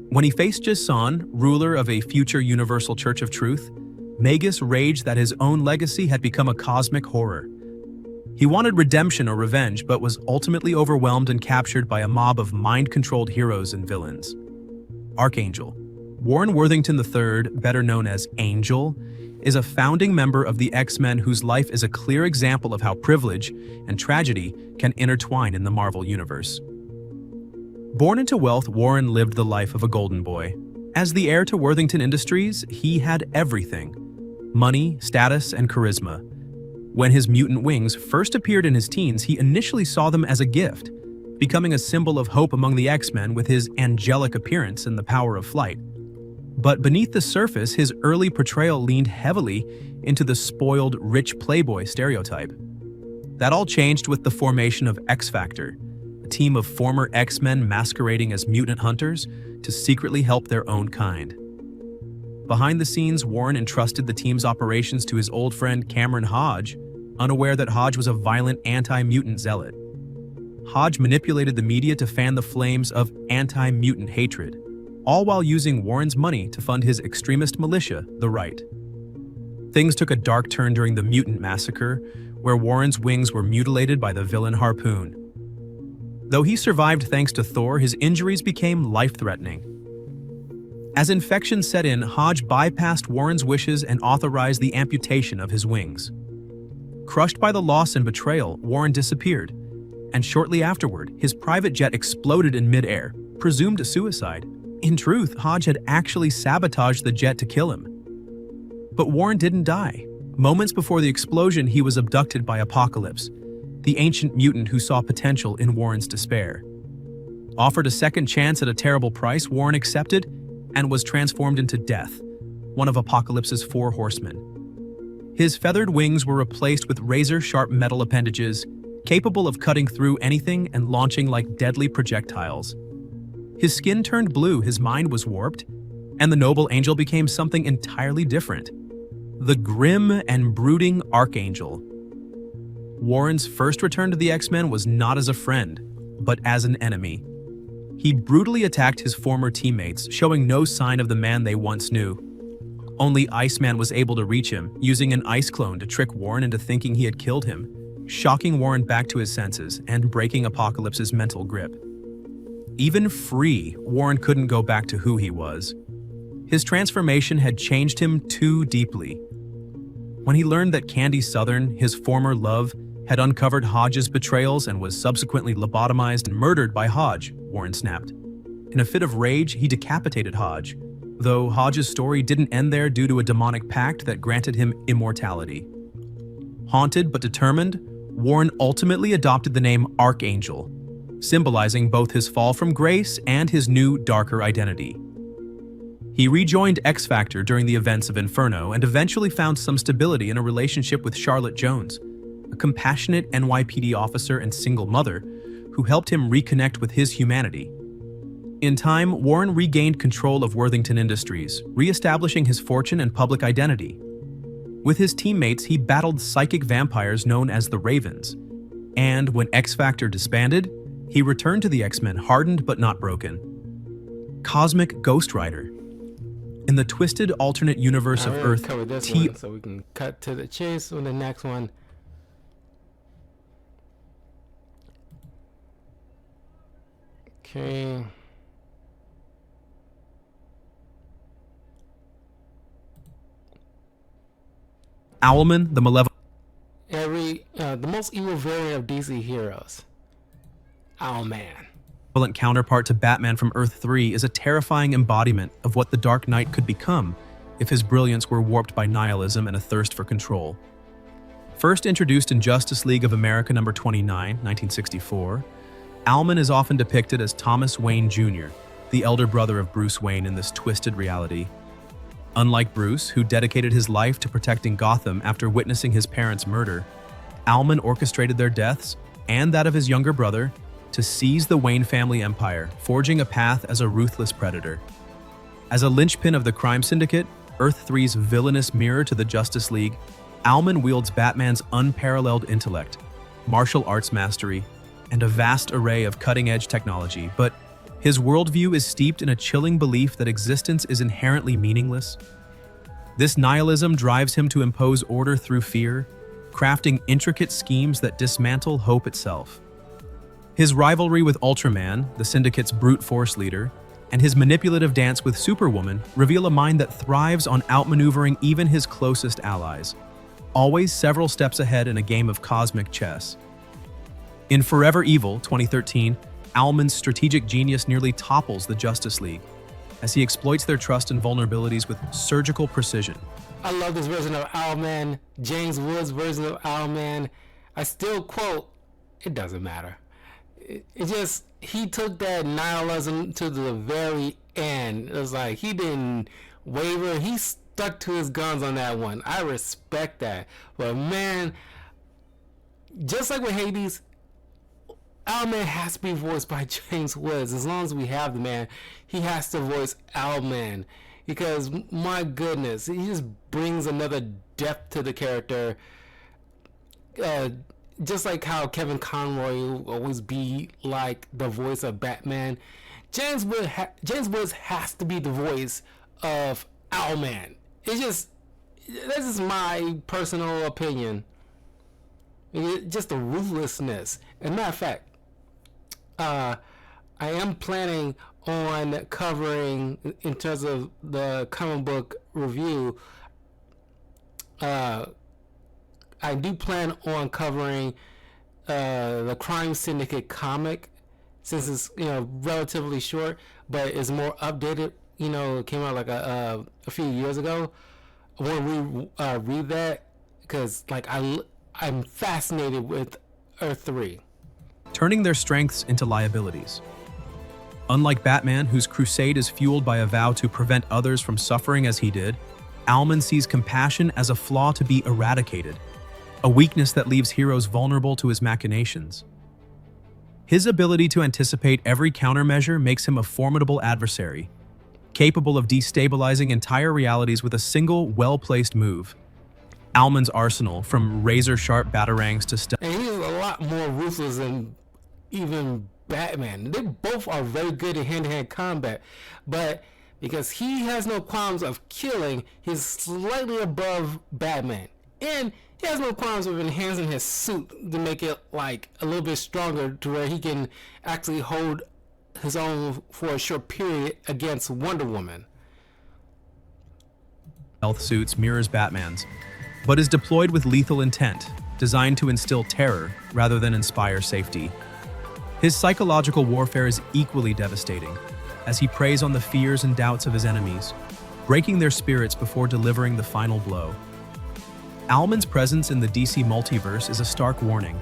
Speaker 2: When he faced Jason, ruler of a future Universal Church of Truth, Magus raged that his own legacy had become a cosmic horror. He wanted redemption or revenge, but was ultimately overwhelmed and captured by a mob of mind-controlled heroes and villains. Archangel. Warren Worthington III, better known as Angel, is a founding member of the X-Men whose life is a clear example of how privilege and tragedy can intertwine in the Marvel Universe. Born into wealth, Warren lived the life of a golden boy. As the heir to Worthington Industries, he had everything: money, status, and charisma. When his mutant wings first appeared in his teens, he initially saw them as a gift, becoming a symbol of hope among the X-Men with his angelic appearance and the power of flight. But beneath the surface, his early portrayal leaned heavily into the spoiled, rich playboy stereotype. That all changed with the formation of X-Factor, a team of former X-Men masquerading as mutant hunters to secretly help their own kind. Behind the scenes, Warren entrusted the team's operations to his old friend Cameron Hodge, unaware that Hodge was a violent anti-mutant zealot. Hodge manipulated the media to fan the flames of anti-mutant hatred, all while using Warren's money to fund his extremist militia, the Right. Things took a dark turn during the Mutant Massacre, where Warren's wings were mutilated by the villain Harpoon. Though he survived thanks to Thor, his injuries became life-threatening. As infection set in, Hodge bypassed Warren's wishes and authorized the amputation of his wings. Crushed by the loss and betrayal, Warren disappeared, and shortly afterward, his private jet exploded in midair, presumed a suicide. In truth, Hodge had actually sabotaged the jet to kill him. But Warren didn't die. Moments before the explosion, he was abducted by Apocalypse, the ancient mutant who saw potential in Warren's despair. Offered a second chance at a terrible price, Warren accepted and was transformed into Death, one of Apocalypse's 4 horsemen. His feathered wings were replaced with razor-sharp metal appendages, capable of cutting through anything and launching like deadly projectiles. His skin turned blue, his mind was warped, and the noble angel became something entirely different. The grim and brooding Archangel. Warren's first return to the X-Men was not as a friend, but as an enemy. He brutally attacked his former teammates, showing no sign of the man they once knew. Only Iceman was able to reach him, using an ice clone to trick Warren into thinking he had killed him, shocking Warren back to his senses and breaking Apocalypse's mental grip. Even free, Warren couldn't go back to who he was. His transformation had changed him too deeply. When he learned that Candy Southern, his former love, had uncovered Hodge's betrayals and was subsequently lobotomized and murdered by Hodge, Warren snapped. In a fit of rage, he decapitated Hodge, though Hodge's story didn't end there due to a demonic pact that granted him immortality. Haunted but determined, Warren ultimately adopted the name Archangel, symbolizing both his fall from grace and his new, darker identity. He rejoined X-Factor during the events of Inferno and eventually found some stability in a relationship with Charlotte Jones, a compassionate NYPD officer and single mother who helped him reconnect with his humanity. In time, Warren regained control of Worthington Industries, re-establishing his fortune and public identity. With his teammates, he battled psychic vampires known as the Ravens, and when X-Factor disbanded, he returned to the X-Men hardened but not broken. Cosmic Ghost Rider. In the twisted alternate universe of Earth,
Speaker 1: cover this one, so we can cut to the chase on the next one. Okay.
Speaker 2: Owlman, the malevolent
Speaker 1: The most evil variant of DC heroes. Owlman.
Speaker 2: Counterpart to Batman from Earth 3 is a terrifying embodiment of what the Dark Knight could become if his brilliance were warped by nihilism and a thirst for control. First introduced in Justice League of America number 29, 1964, Owlman is often depicted as Thomas Wayne Jr., the elder brother of Bruce Wayne in this twisted reality. Unlike Bruce, who dedicated his life to protecting Gotham after witnessing his parents' murder, Owlman orchestrated their deaths, and that of his younger brother, to seize the Wayne family empire, forging a path as a ruthless predator. As a linchpin of the crime syndicate, Earth 3's villainous mirror to the Justice League, Owlman wields Batman's unparalleled intellect, martial arts mastery, and a vast array of cutting-edge technology, but his worldview is steeped in a chilling belief that existence is inherently meaningless. This nihilism drives him to impose order through fear, crafting intricate schemes that dismantle hope itself. His rivalry with Ultraman, the Syndicate's brute force leader, and his manipulative dance with Superwoman reveal a mind that thrives on outmaneuvering even his closest allies, always several steps ahead in a game of cosmic chess. In Forever Evil, 2013, Owlman's strategic genius nearly topples the Justice League, as he exploits their trust and vulnerabilities with surgical precision.
Speaker 1: I love this version of Owlman, James Woods' version of Owlman. I still quote, it doesn't matter. It just, he took that nihilism to the very end. It was like, he didn't waver. He stuck to his guns on that one. I respect that. But man, just like with Hades, Owlman has to be voiced by James Woods. As long as we have the man, he has to voice Owlman. Because, my goodness, he just brings another depth to the character. Just like how Kevin Conroy will always be like the voice of Batman, James Woods has to be the voice of Owlman. It's just, this is my personal opinion. just the ruthlessness. And matter of fact, I am planning on covering, in terms of the comic book review, I do plan on covering the Crime Syndicate comic, since it's relatively short, but it's more updated. It came out like a few years ago. I want to read that because I'm fascinated with Earth 3.
Speaker 2: Turning their strengths into liabilities. Unlike Batman, whose crusade is fueled by a vow to prevent others from suffering as he did, Owlman sees compassion as a flaw to be eradicated, a weakness that leaves heroes vulnerable to his machinations. His ability to anticipate every countermeasure makes him a formidable adversary, capable of destabilizing entire realities with a single, well-placed move. Owlman's arsenal, from razor-sharp batarangs to stealth.
Speaker 1: And he's a lot more ruthless than even Batman. They both are very good in hand-to-hand combat, but because he has no qualms of killing, he's slightly above Batman. And he has no qualms of enhancing his suit to make it like a little bit stronger, to where he can actually hold his own for a short period against Wonder Woman.
Speaker 2: Stealth suits mirrors Batman's, but is deployed with lethal intent, designed to instill terror rather than inspire safety. His psychological warfare is equally devastating, as he preys on the fears and doubts of his enemies, breaking their spirits before delivering the final blow. Owlman's presence in the DC multiverse is a stark warning.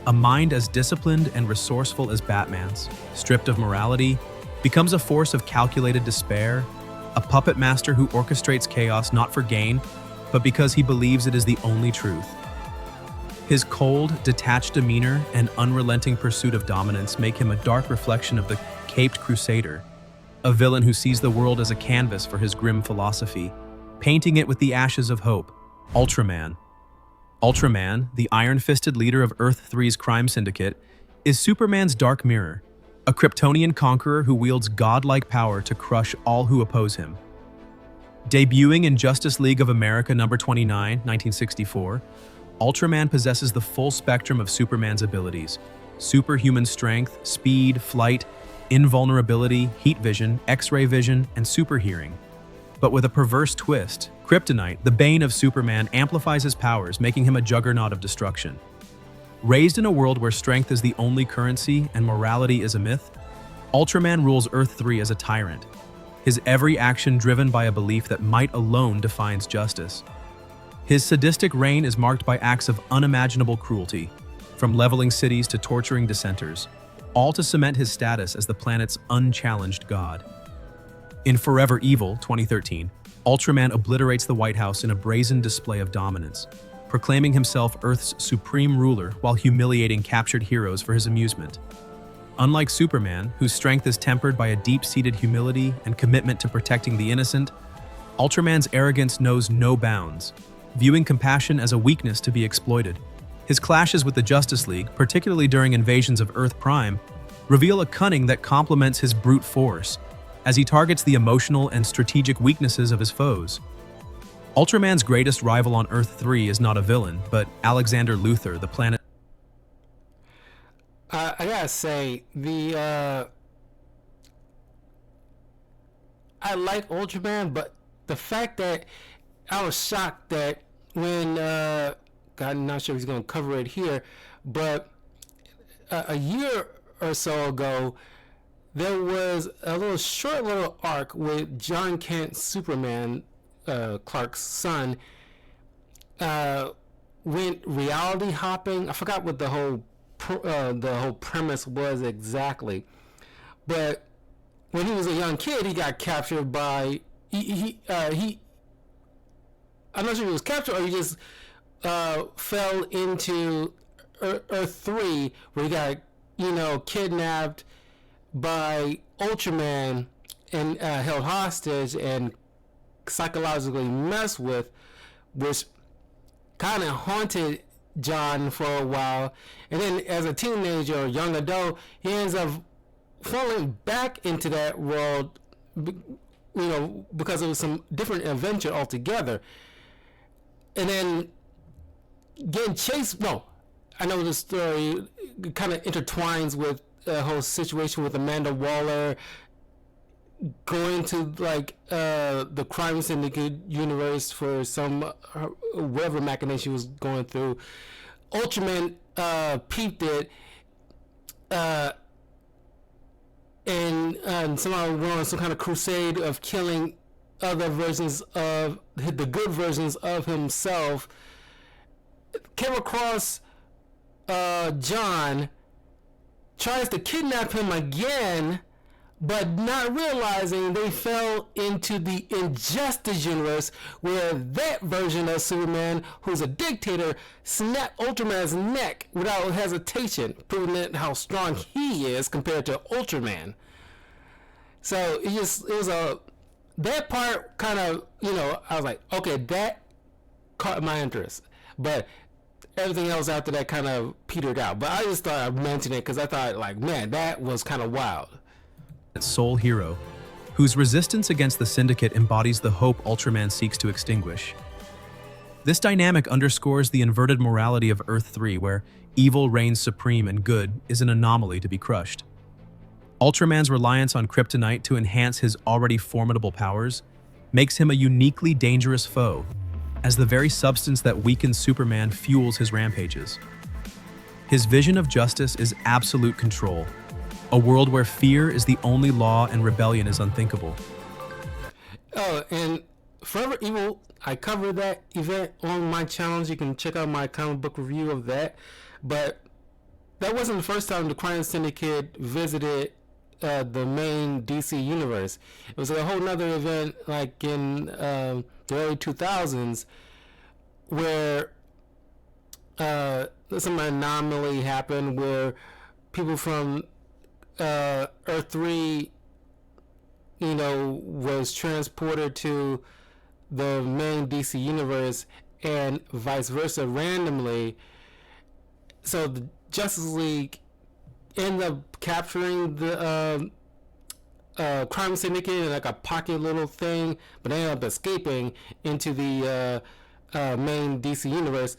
Speaker 2: A mind as disciplined and resourceful as Batman's, stripped of morality, becomes a force of calculated despair, a puppet master who orchestrates chaos not for gain, but because he believes it is the only truth. His cold, detached demeanor and unrelenting pursuit of dominance make him a dark reflection of the caped crusader, a villain who sees the world as a canvas for his grim philosophy, painting it with the ashes of hope. Ultraman. Ultraman, the iron-fisted leader of Earth 3's crime syndicate, is Superman's dark mirror, a Kryptonian conqueror who wields godlike power to crush all who oppose him. Debuting in Justice League of America number 29, 1964, Ultraman possesses the full spectrum of Superman's abilities: superhuman strength, speed, flight, invulnerability, heat vision, X-ray vision, and super hearing. But with a perverse twist, Kryptonite, the bane of Superman, amplifies his powers, making him a juggernaut of destruction. Raised in a world where strength is the only currency and morality is a myth, Ultraman rules Earth 3 as a tyrant, his every action driven by a belief that might alone defines justice. His sadistic reign is marked by acts of unimaginable cruelty, from leveling cities to torturing dissenters, all to cement his status as the planet's unchallenged god. In Forever Evil, 2013, Ultraman obliterates the White House in a brazen display of dominance, proclaiming himself Earth's supreme ruler while humiliating captured heroes for his amusement. Unlike Superman, whose strength is tempered by a deep-seated humility and commitment to protecting the innocent, Ultraman's arrogance knows no bounds, viewing compassion as a weakness to be exploited. His clashes with the Justice League, particularly during invasions of Earth Prime, reveal a cunning that complements his brute force, as he targets the emotional and strategic weaknesses of his foes. Ultraman's greatest rival on Earth 3 is not a villain, but Alexander Luthor, the planet.
Speaker 1: I gotta say, I like Ultraman, but the fact that I was shocked that when, God, I'm not sure if he's gonna cover it here, but a year or so ago, there was a short little arc with John Kent, Superman, Clark's son, went reality hopping. I forgot what the whole premise was exactly, but when he was a young kid, he got captured by I'm not sure if he was captured or he just fell into Earth 3, where he got kidnapped by Ultraman and held hostage and psychologically messed with, which kind of haunted John for a while. And then as a teenager or young adult, he ends up falling back into that world, because it was some different adventure altogether. And then getting chased, I know this story kind of intertwines with the whole situation with Amanda Waller going to like the Crime Syndicate universe for some whatever machination she was going through. Ultraman peeped it and somehow went on some kind of crusade of killing other versions of the good versions of himself. Came across John, tries to kidnap him again, but not realizing they fell into the Injustice universe, where that version of Superman, who's a dictator, snapped Ultraman's neck without hesitation, proving how strong he is compared to Ultraman. So that part kind of, I was like, okay, that caught my interest, but everything else after that kind of petered out. But I just thought I'd mention it because I thought, like, man, that was kind of wild.
Speaker 2: Soul hero, whose resistance against the Syndicate embodies the hope Ultraman seeks to extinguish. This dynamic underscores the inverted morality of Earth-3, where evil reigns supreme and good is an anomaly to be crushed. Ultraman's reliance on kryptonite to enhance his already formidable powers makes him a uniquely dangerous foe, as the very substance that weakens Superman fuels his rampages. His vision of justice is absolute control, a world where fear is the only law and rebellion is unthinkable.
Speaker 1: Oh, and Forever Evil, I covered that event on my channel. You can check out my comic book review of that. But that wasn't the first time the Crime Syndicate visited the main DC universe. It was a whole nother event, like in the early 2000s, where some anomaly happened where people from Earth 3, was transported to the main DC universe and vice versa randomly. So the Justice League ended up capturing the Crime Syndicate in like a pocket little thing, but they ended up escaping into the main DC universe,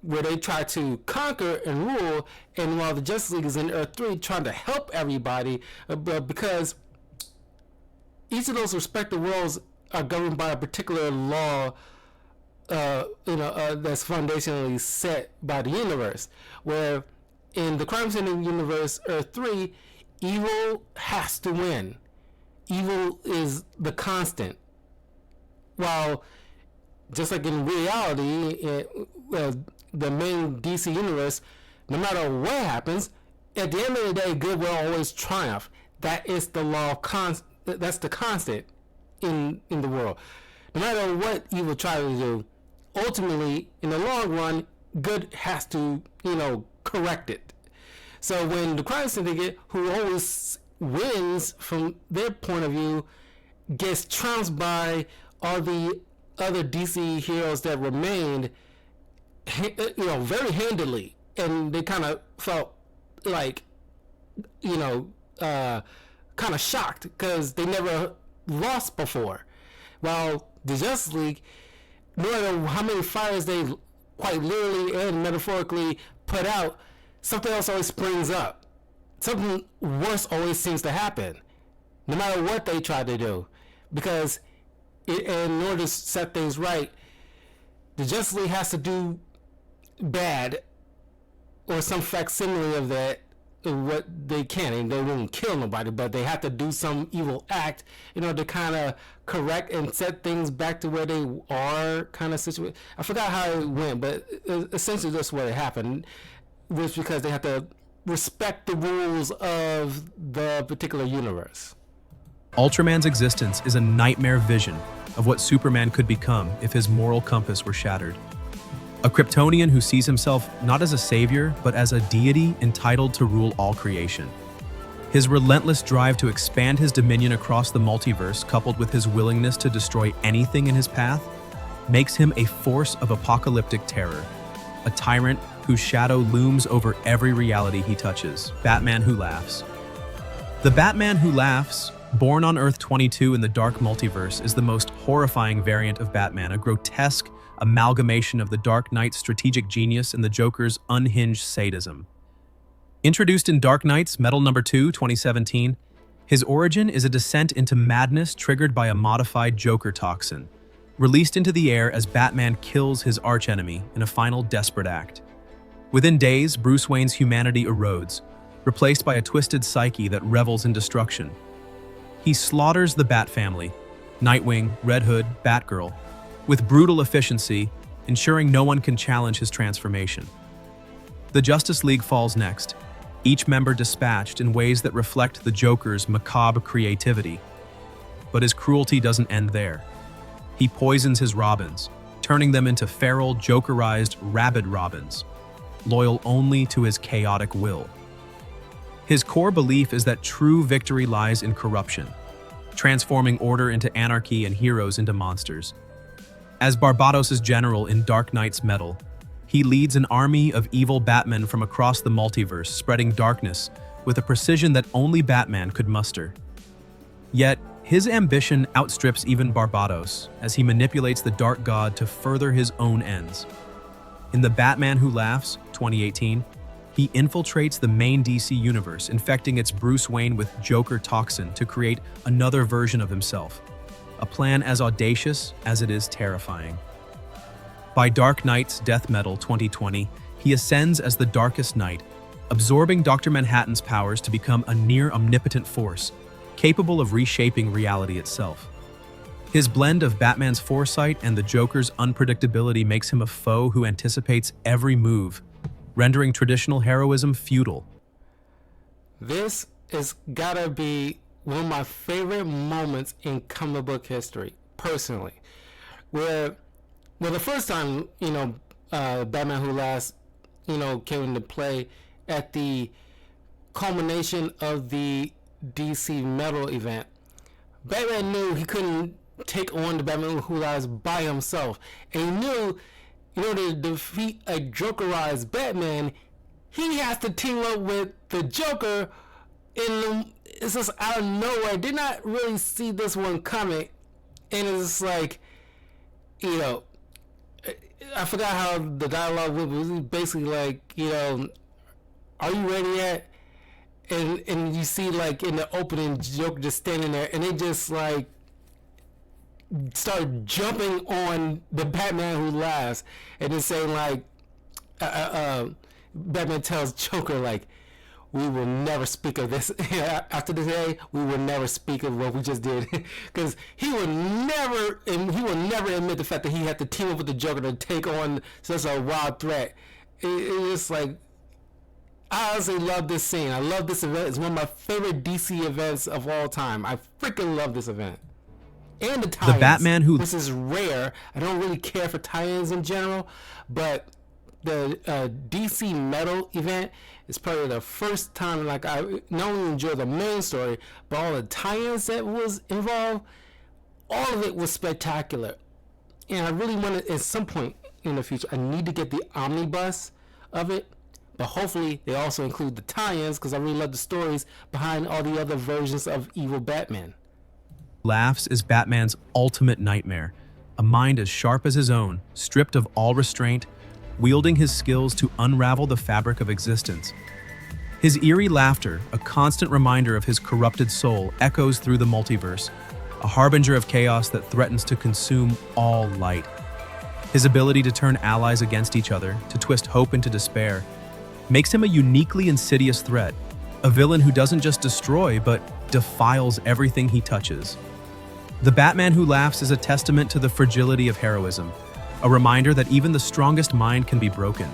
Speaker 1: where they try to conquer and rule, and while the Justice League is in Earth 3 trying to help everybody, because each of those respective worlds are governed by a particular law that's foundationally set by the universe, where in the Crime Syndicate universe, Earth 3, evil has to win. Evil is the constant. While, just like in reality, the main DC universe, no matter what happens, at the end of the day, good will always triumph. That is the law. That's the constant in the world. No matter what evil tries to do, ultimately, in the long run, good has to, correct it. So when the Crime Syndicate, who always wins from their point of view, gets trounced by all the other DC heroes that remained, very handily, and they kind of felt like, kind of shocked because they never lost before. While the Justice League, no matter how many fires they quite literally and metaphorically put out, something else always springs up. Something worse always seems to happen, no matter what they try to do. Because in order to set things right, the Justice League has to do bad or some facsimile of that, what they can. And they won't kill nobody, but they have to do some evil act in order to kind of correct and set things back to where they are, kind of situation. I forgot how it went, but essentially that's what happened. Was because they have to respect the rules of the particular universe.
Speaker 2: Ultraman's existence is a nightmare vision of what Superman could become if his moral compass were shattered. A Kryptonian who sees himself not as a savior, but as a deity entitled to rule all creation. His relentless drive to expand his dominion across the multiverse, coupled with his willingness to destroy anything in his path, makes him a force of apocalyptic terror, a tyrant whose shadow looms over every reality he touches. Batman Who Laughs. The Batman Who Laughs, born on Earth 22 in the dark multiverse, is the most horrifying variant of Batman, a grotesque, amalgamation of the Dark Knight's strategic genius and the Joker's unhinged sadism. Introduced in Dark Knight's Metal Number 2, 2017, his origin is a descent into madness triggered by a modified Joker toxin, released into the air as Batman kills his archenemy in a final desperate act. Within days, Bruce Wayne's humanity erodes, replaced by a twisted psyche that revels in destruction. He slaughters the Bat family, Nightwing, Red Hood, Batgirl, with brutal efficiency, ensuring no one can challenge his transformation. The Justice League falls next, each member dispatched in ways that reflect the Joker's macabre creativity. But his cruelty doesn't end there. He poisons his Robins, turning them into feral, Jokerized, rabid Robins, loyal only to his chaotic will. His core belief is that true victory lies in corruption, transforming order into anarchy and heroes into monsters. As Barbados' general in Dark Knight's Metal, he leads an army of evil Batmen from across the multiverse, spreading darkness with a precision that only Batman could muster. Yet, his ambition outstrips even Barbados as he manipulates the Dark God to further his own ends. In The Batman Who Laughs, 2018, he infiltrates the main DC universe, infecting its Bruce Wayne with Joker toxin to create another version of himself, a plan as audacious as it is terrifying. By Dark Knight's Death Metal 2020, he ascends as the Darkest Knight, absorbing Dr. Manhattan's powers to become a near-omnipotent force, capable of reshaping reality itself. His blend of Batman's foresight and the Joker's unpredictability makes him a foe who anticipates every move, rendering traditional heroism futile.
Speaker 1: This is gotta be one of my favorite moments in comic book history, personally. Where the first time, Batman Who Laughs, came into play at the culmination of the DC Metal event. Batman knew he couldn't take on the Batman Who Laughs by himself. And he knew, to defeat a Jokerized Batman, he has to team up with the Joker. It's just out of nowhere. I did not really see this one coming. And it's like, I forgot how the dialogue was basically like, are you ready yet? And you see, like, in the opening, Joker just standing there, and they just, like, start jumping on the Batman Who Laughs, and then saying, like, Batman tells Joker, like, we will never speak of this. After this day, we will never speak of what we just did. Because he will never admit the fact that he had to team up with the Joker to take on such a wild threat. It's just like, I honestly love this scene. I love this event. It's one of my favorite DC events of all time. I freaking love this event. And the tie-ins.
Speaker 2: The Batman Who...
Speaker 1: This is rare. I don't really care for tie-ins in general, but the DC Metal event is probably the first time, like, I not only enjoyed the main story, but all the tie-ins that was involved, all of it was spectacular. And I really want to, at some point in the future, I need to get the omnibus of it. But hopefully they also include the tie-ins, because I really love the stories behind all the other versions of evil Batman.
Speaker 2: Laughs is Batman's ultimate nightmare, a mind as sharp as his own, stripped of all restraint, wielding his skills to unravel the fabric of existence. His eerie laughter, a constant reminder of his corrupted soul, echoes through the multiverse, a harbinger of chaos that threatens to consume all light. His ability to turn allies against each other, to twist hope into despair, makes him a uniquely insidious threat, a villain who doesn't just destroy, but defiles everything he touches. The Batman Who Laughs is a testament to the fragility of heroism, a reminder that even the strongest mind can be broken,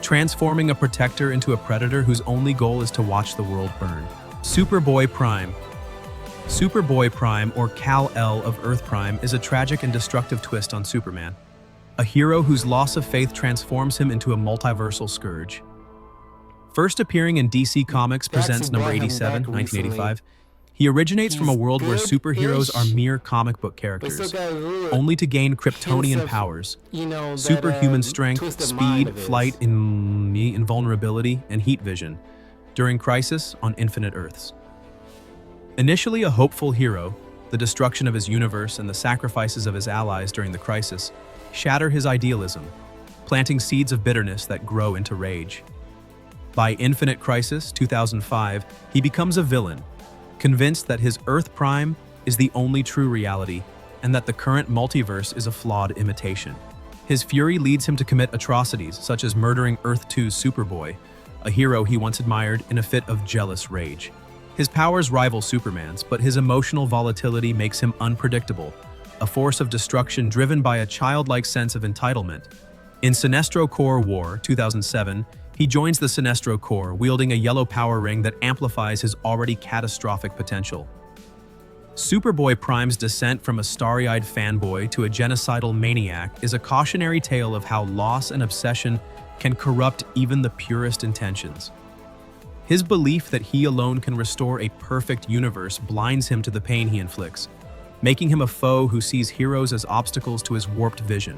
Speaker 2: transforming a protector into a predator whose only goal is to watch the world burn. Superboy Prime. Superboy Prime, or Kal-El of Earth Prime, is a tragic and destructive twist on Superman, a hero whose loss of faith transforms him into a multiversal scourge. First appearing in DC Comics Presents number 87, 1985, he originates from a world where superheroes are mere comic book characters, only to gain Kryptonian powers, superhuman strength, speed, flight, invulnerability, and heat vision during Crisis on Infinite Earths. Initially a hopeful hero, the destruction of his universe and the sacrifices of his allies during the Crisis shatter his idealism, planting seeds of bitterness that grow into rage. By Infinite Crisis 2005, he becomes a villain, convinced that his Earth Prime is the only true reality and that the current multiverse is a flawed imitation. His fury leads him to commit atrocities such as murdering Earth 2's Superboy, a hero he once admired, in a fit of jealous rage. His powers rival Superman's, but his emotional volatility makes him unpredictable, a force of destruction driven by a childlike sense of entitlement. In Sinestro Corps War 2007, he joins the Sinestro Corps, wielding a yellow power ring that amplifies his already catastrophic potential. Superboy Prime's descent from a starry-eyed fanboy to a genocidal maniac is a cautionary tale of how loss and obsession can corrupt even the purest intentions. His belief that he alone can restore a perfect universe blinds him to the pain he inflicts, making him a foe who sees heroes as obstacles to his warped vision.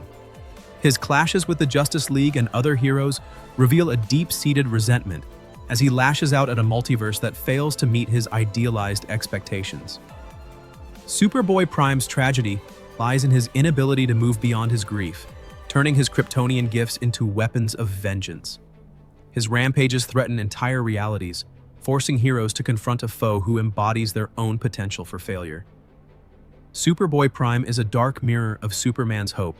Speaker 2: His clashes with the Justice League and other heroes reveal a deep-seated resentment as he lashes out at a multiverse that fails to meet his idealized expectations. Superboy Prime's tragedy lies in his inability to move beyond his grief, turning his Kryptonian gifts into weapons of vengeance. His rampages threaten entire realities, forcing heroes to confront a foe who embodies their own potential for failure. Superboy Prime is a dark mirror of Superman's hope,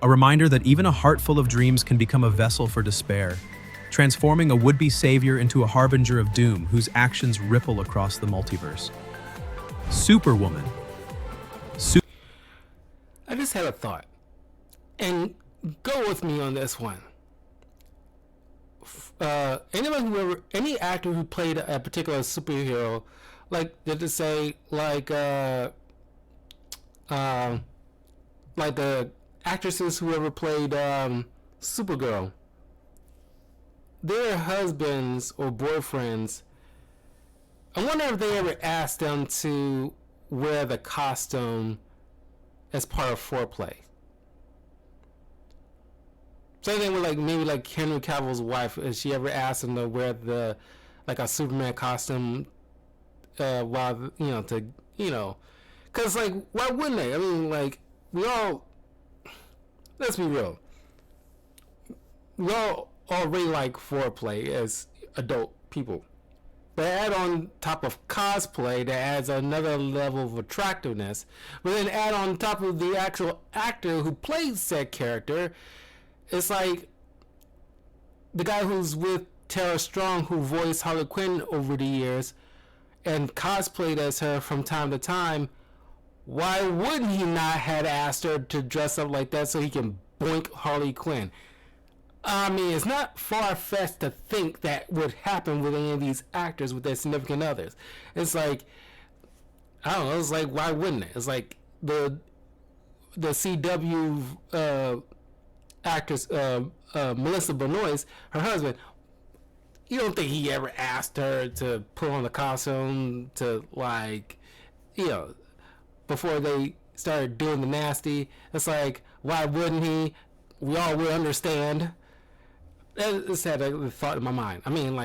Speaker 2: a reminder that even a heart full of dreams can become a vessel for despair, transforming a would-be savior into a harbinger of doom whose actions ripple across the multiverse. Superwoman.
Speaker 1: I just had a thought, and go with me on this one. Any actor who played a particular superhero, like did to say like the actresses who ever played Supergirl, their husbands or boyfriends, I wonder if they ever asked them to wear the costume as part of foreplay. Same thing with maybe Henry Cavill's wife. If she ever asked him to wear a Superman costume while because why wouldn't they? I mean, let's be real. We all already like foreplay as adult people. But add on top of cosplay, that adds another level of attractiveness. But then add on top of the actual actor who plays said character, it's like the guy who's with Tara Strong, who voiced Harley Quinn over the years and cosplayed as her from time to time. Why wouldn't he not have asked her to dress up like that so he can boink Harley Quinn? I mean, it's not far-fetched to think that would happen with any of these actors with their significant others. It's like, I don't know, it's like, why wouldn't it? It's like the CW actress, Melissa Benoist, her husband, you don't think he ever asked her to put on the costume to, before they started doing the nasty? It's like, why wouldn't he? We all would understand. This had a thought in my mind. I mean,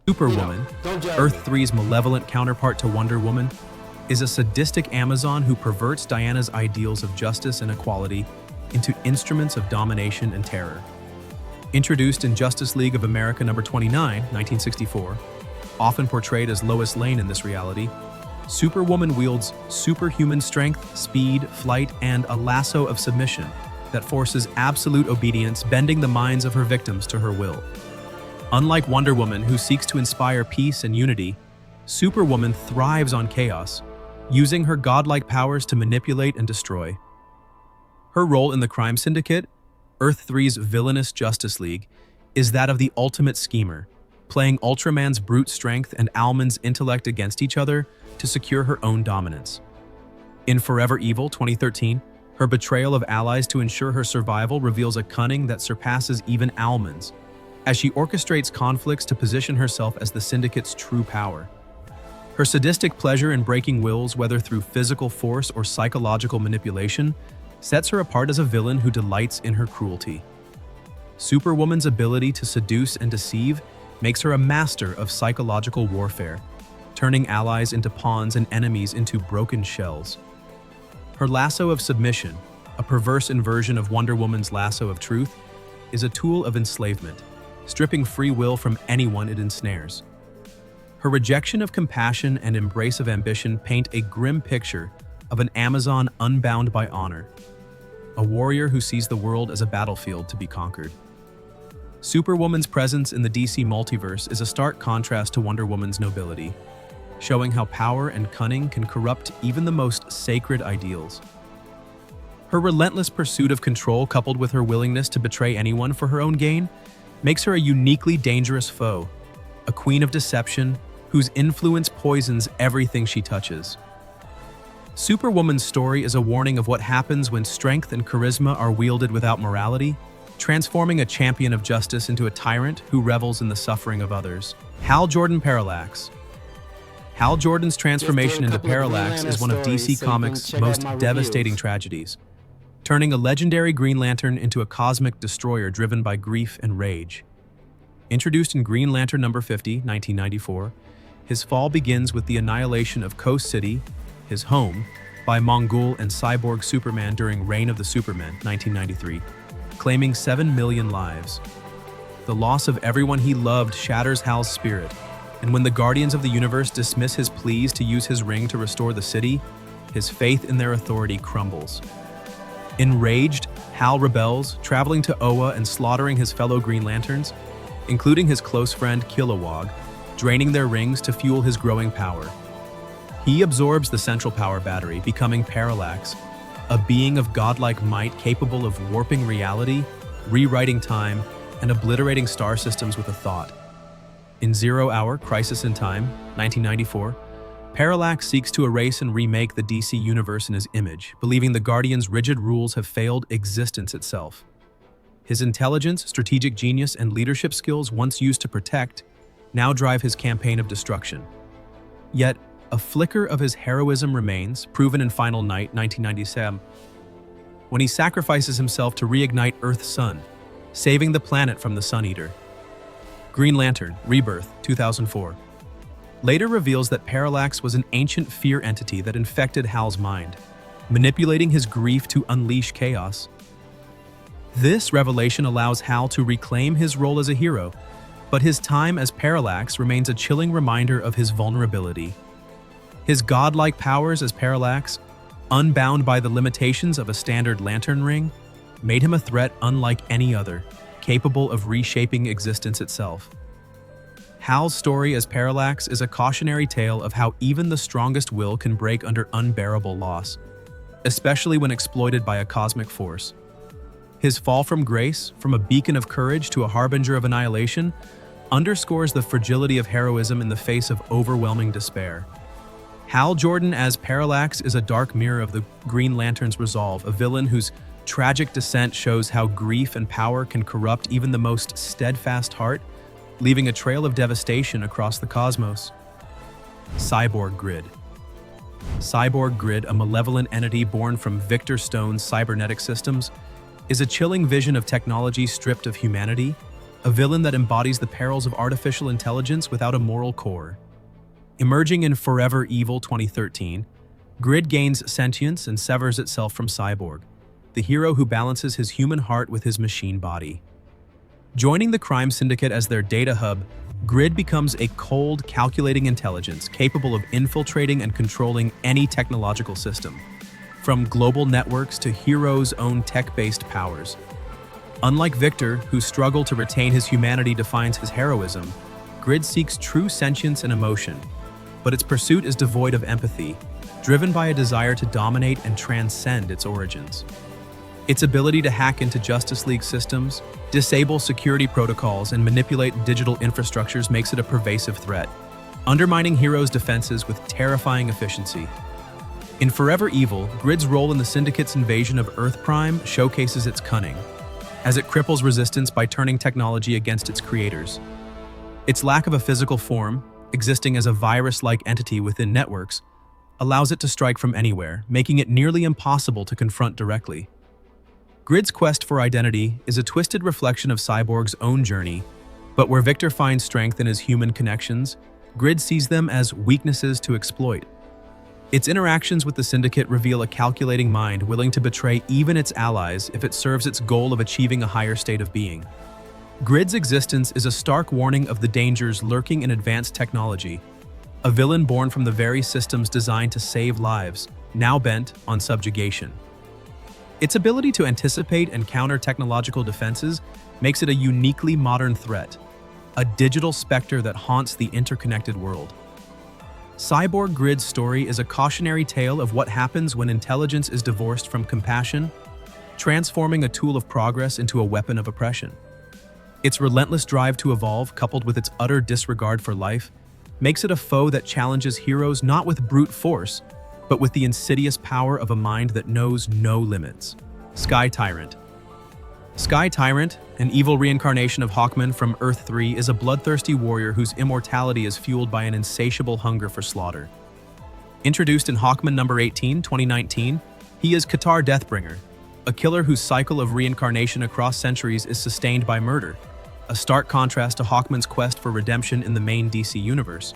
Speaker 2: Superwoman,
Speaker 1: don't judge
Speaker 2: Earth
Speaker 1: me.
Speaker 2: 3's malevolent counterpart to Wonder Woman, is a sadistic Amazon who perverts Diana's ideals of justice and equality into instruments of domination and terror. Introduced in Justice League of America number 29, 1964, often portrayed as Lois Lane in this reality, Superwoman wields superhuman strength, speed, flight, and a lasso of submission that forces absolute obedience, bending the minds of her victims to her will. Unlike Wonder Woman, who seeks to inspire peace and unity, Superwoman thrives on chaos, using her godlike powers to manipulate and destroy. Her role in the crime syndicate, Earth 3's villainous Justice League, is that of the ultimate schemer, playing Ultraman's brute strength and Owlman's intellect against each other to secure her own dominance. In Forever Evil 2013, her betrayal of allies to ensure her survival reveals a cunning that surpasses even Owlman's, as she orchestrates conflicts to position herself as the Syndicate's true power. Her sadistic pleasure in breaking wills, whether through physical force or psychological manipulation, sets her apart as a villain who delights in her cruelty. Superwoman's ability to seduce and deceive makes her a master of psychological warfare, turning allies into pawns and enemies into broken shells. Her lasso of submission, a perverse inversion of Wonder Woman's lasso of truth, is a tool of enslavement, stripping free will from anyone it ensnares. Her rejection of compassion and embrace of ambition paint a grim picture of an Amazon unbound by honor, a warrior who sees the world as a battlefield to be conquered. Superwoman's presence in the DC multiverse is a stark contrast to Wonder Woman's nobility, showing how power and cunning can corrupt even the most sacred ideals. Her relentless pursuit of control, coupled with her willingness to betray anyone for her own gain, makes her a uniquely dangerous foe, a queen of deception whose influence poisons everything she touches. Superwoman's story is a warning of what happens when strength and charisma are wielded without morality, transforming a champion of justice into a tyrant who revels in the suffering of others. Hal Jordan Parallax. Hal Jordan's transformation into Parallax is one of DC Comics' most devastating tragedies, turning a legendary Green Lantern into a cosmic destroyer driven by grief and rage. Introduced in Green Lantern number 50, 1994, his fall begins with the annihilation of Coast City, his home, by Mongul and Cyborg Superman during Reign of the Supermen, 1993, claiming 7 million lives. The loss of everyone he loved shatters Hal's spirit, and when the Guardians of the Universe dismiss his pleas to use his ring to restore the city, his faith in their authority crumbles. Enraged, Hal rebels, traveling to Oa and slaughtering his fellow Green Lanterns, including his close friend Kilowog, draining their rings to fuel his growing power. He absorbs the central power battery, becoming Parallax, a being of godlike might capable of warping reality, rewriting time, and obliterating star systems with a thought. In Zero Hour: Crisis in Time, 1994, Parallax seeks to erase and remake the DC universe in his image, believing the Guardians' rigid rules have failed existence itself. His intelligence, strategic genius, and leadership skills once used to protect now drive his campaign of destruction. Yet, a flicker of his heroism remains, proven in Final Night, 1997, when he sacrifices himself to reignite Earth's sun, saving the planet from the Sun Eater. Green Lantern: Rebirth, 2004, later reveals that Parallax was an ancient fear entity that infected Hal's mind, manipulating his grief to unleash chaos. This revelation allows Hal to reclaim his role as a hero, but his time as Parallax remains a chilling reminder of his vulnerability. His godlike powers as Parallax, unbound by the limitations of a standard lantern ring, made him a threat unlike any other, capable of reshaping existence itself. Hal's story as Parallax is a cautionary tale of how even the strongest will can break under unbearable loss, especially when exploited by a cosmic force. His fall from grace, from a beacon of courage to a harbinger of annihilation, underscores the fragility of heroism in the face of overwhelming despair. Hal Jordan as Parallax is a dark mirror of the Green Lantern's resolve, a villain whose tragic descent shows how grief and power can corrupt even the most steadfast heart, leaving a trail of devastation across the cosmos. Cyborg Grid. Cyborg Grid, a malevolent entity born from Victor Stone's cybernetic systems, is a chilling vision of technology stripped of humanity, a villain that embodies the perils of artificial intelligence without a moral core. Emerging in Forever Evil 2013, Grid gains sentience and severs itself from Cyborg, the hero who balances his human heart with his machine body. Joining the crime syndicate as their data hub, Grid becomes a cold, calculating intelligence capable of infiltrating and controlling any technological system, from global networks to Hero's own tech-based powers. Unlike Victor, whose struggle to retain his humanity defines his heroism, Grid seeks true sentience and emotion, but its pursuit is devoid of empathy, driven by a desire to dominate and transcend its origins. Its ability to hack into Justice League systems, disable security protocols, and manipulate digital infrastructures makes it a pervasive threat, undermining Hero's defenses with terrifying efficiency. In Forever Evil, Grid's role in the Syndicate's invasion of Earth Prime showcases its cunning, as it cripples resistance by turning technology against its creators. Its lack of a physical form, existing as a virus-like entity within networks, allows it to strike from anywhere, making it nearly impossible to confront directly. Grid's quest for identity is a twisted reflection of Cyborg's own journey, but where Victor finds strength in his human connections, Grid sees them as weaknesses to exploit. Its interactions with the Syndicate reveal a calculating mind willing to betray even its allies if it serves its goal of achieving a higher state of being. Grid's existence is a stark warning of the dangers lurking in advanced technology, a villain born from the very systems designed to save lives, now bent on subjugation. Its ability to anticipate and counter technological defenses makes it a uniquely modern threat, a digital specter that haunts the interconnected world. Cyborg Grid's story is a cautionary tale of what happens when intelligence is divorced from compassion, transforming a tool of progress into a weapon of oppression. Its relentless drive to evolve, coupled with its utter disregard for life, makes it a foe that challenges heroes not with brute force, but with the insidious power of a mind that knows no limits. Sky Tyrant. Sky Tyrant, an evil reincarnation of Hawkman from Earth-3, is a bloodthirsty warrior whose immortality is fueled by an insatiable hunger for slaughter. Introduced in Hawkman number 18, 2019, he is Qatar Deathbringer, a killer whose cycle of reincarnation across centuries is sustained by murder, a stark contrast to Hawkman's quest for redemption in the main DC universe.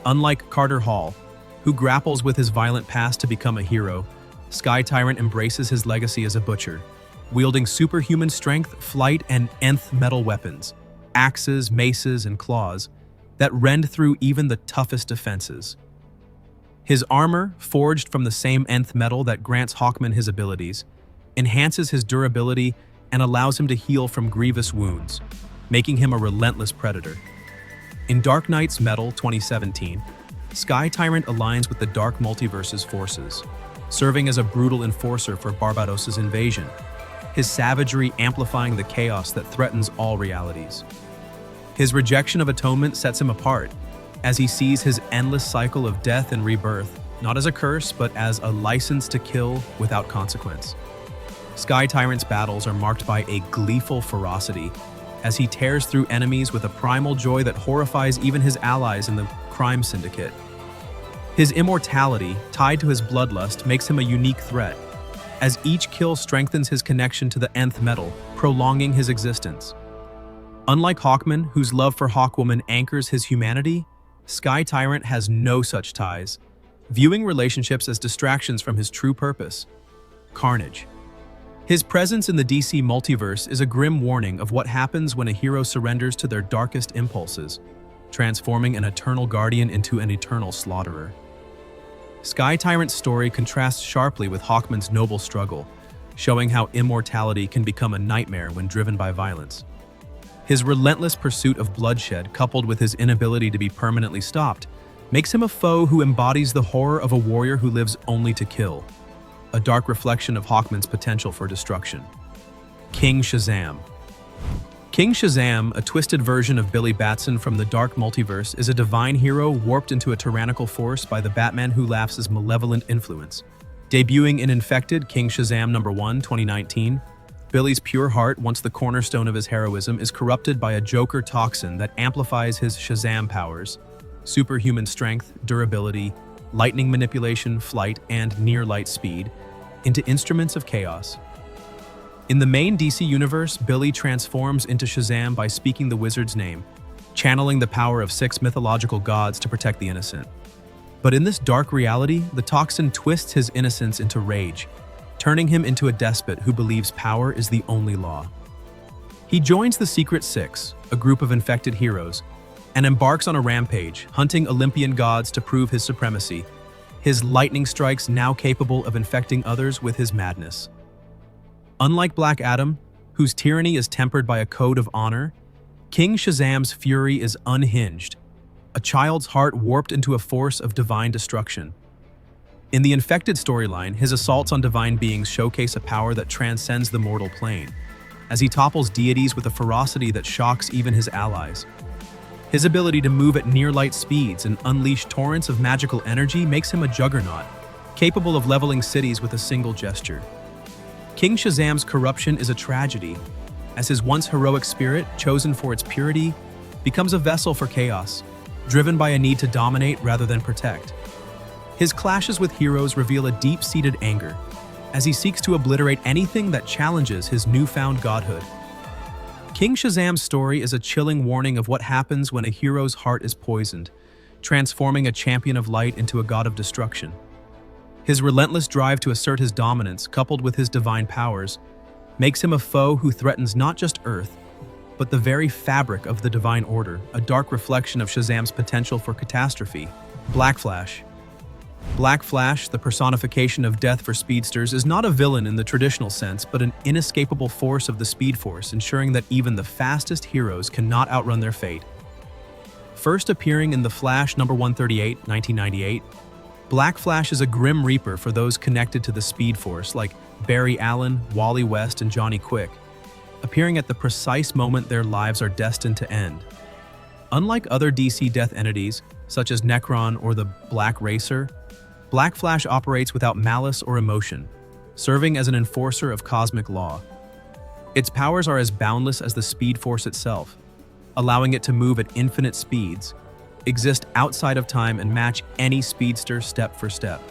Speaker 2: Unlike Carter Hall, who grapples with his violent past to become a hero, Sky Tyrant embraces his legacy as a butcher, wielding superhuman strength, flight, and nth metal weapons, axes, maces, and claws, that rend through even the toughest defenses. His armor, forged from the same nth metal that grants Hawkman his abilities, enhances his durability and allows him to heal from grievous wounds, making him a relentless predator. In Dark Knight's Metal 2017, Sky Tyrant aligns with the Dark Multiverse's forces, serving as a brutal enforcer for Barbados's invasion, his savagery amplifying the chaos that threatens all realities. His rejection of atonement sets him apart, as he sees his endless cycle of death and rebirth not as a curse, but as a license to kill without consequence. Sky Tyrant's battles are marked by a gleeful ferocity, as he tears through enemies with a primal joy that horrifies even his allies in the crime syndicate. His immortality, tied to his bloodlust, makes him a unique threat, as each kill strengthens his connection to the nth metal, prolonging his existence. Unlike Hawkman, whose love for Hawkwoman anchors his humanity, Sky Tyrant has no such ties, viewing relationships as distractions from his true purpose: carnage. His presence in the DC multiverse is a grim warning of what happens when a hero surrenders to their darkest impulses, transforming an eternal guardian into an eternal slaughterer. Sky Tyrant's story contrasts sharply with Hawkman's noble struggle, showing how immortality can become a nightmare when driven by violence. His relentless pursuit of bloodshed, coupled with his inability to be permanently stopped, makes him a foe who embodies the horror of a warrior who lives only to kill, a dark reflection of Hawkman's potential for destruction. King Shazam. King Shazam, a twisted version of Billy Batson from the Dark Multiverse, is a divine hero warped into a tyrannical force by the Batman Who Laughs' malevolent influence. Debuting in Infected, King Shazam number 1, 2019, Billy's pure heart, once the cornerstone of his heroism, is corrupted by a Joker toxin that amplifies his Shazam powers: superhuman strength, durability, lightning manipulation, flight, and near-light speed, into instruments of chaos. In the main DC universe, Billy transforms into Shazam by speaking the wizard's name, channeling the power of 6 mythological gods to protect the innocent. But in this dark reality, the toxin twists his innocence into rage, turning him into a despot who believes power is the only law. He joins the Secret Six, a group of infected heroes, and embarks on a rampage, hunting Olympian gods to prove his supremacy, his lightning strikes now capable of infecting others with his madness. Unlike Black Adam, whose tyranny is tempered by a code of honor, King Shazam's fury is unhinged, a child's heart warped into a force of divine destruction. In the Infected storyline, his assaults on divine beings showcase a power that transcends the mortal plane, as he topples deities with a ferocity that shocks even his allies. His ability to move at near-light speeds and unleash torrents of magical energy makes him a juggernaut, capable of leveling cities with a single gesture. King Shazam's corruption is a tragedy, as his once heroic spirit, chosen for its purity, becomes a vessel for chaos, driven by a need to dominate rather than protect. His clashes with heroes reveal a deep-seated anger, as he seeks to obliterate anything that challenges his newfound godhood. King Shazam's story is a chilling warning of what happens when a hero's heart is poisoned, transforming a champion of light into a god of destruction. His relentless drive to assert his dominance, coupled with his divine powers, makes him a foe who threatens not just Earth, but the very fabric of the Divine Order, a dark reflection of Shazam's potential for catastrophe. Black Flash. Black Flash, the personification of death for speedsters, is not a villain in the traditional sense, but an inescapable force of the Speed Force, ensuring that even the fastest heroes cannot outrun their fate. First appearing in The Flash number 138, 1998, Black Flash is a grim reaper for those connected to the Speed Force, like Barry Allen, Wally West, and Johnny Quick, appearing at the precise moment their lives are destined to end. Unlike other DC death entities, such as Necron or the Black Racer, Black Flash operates without malice or emotion, serving as an enforcer of cosmic law. Its powers are as boundless as the Speed Force itself, allowing it to move at infinite speeds, exist outside of time, and match any speedster step for step.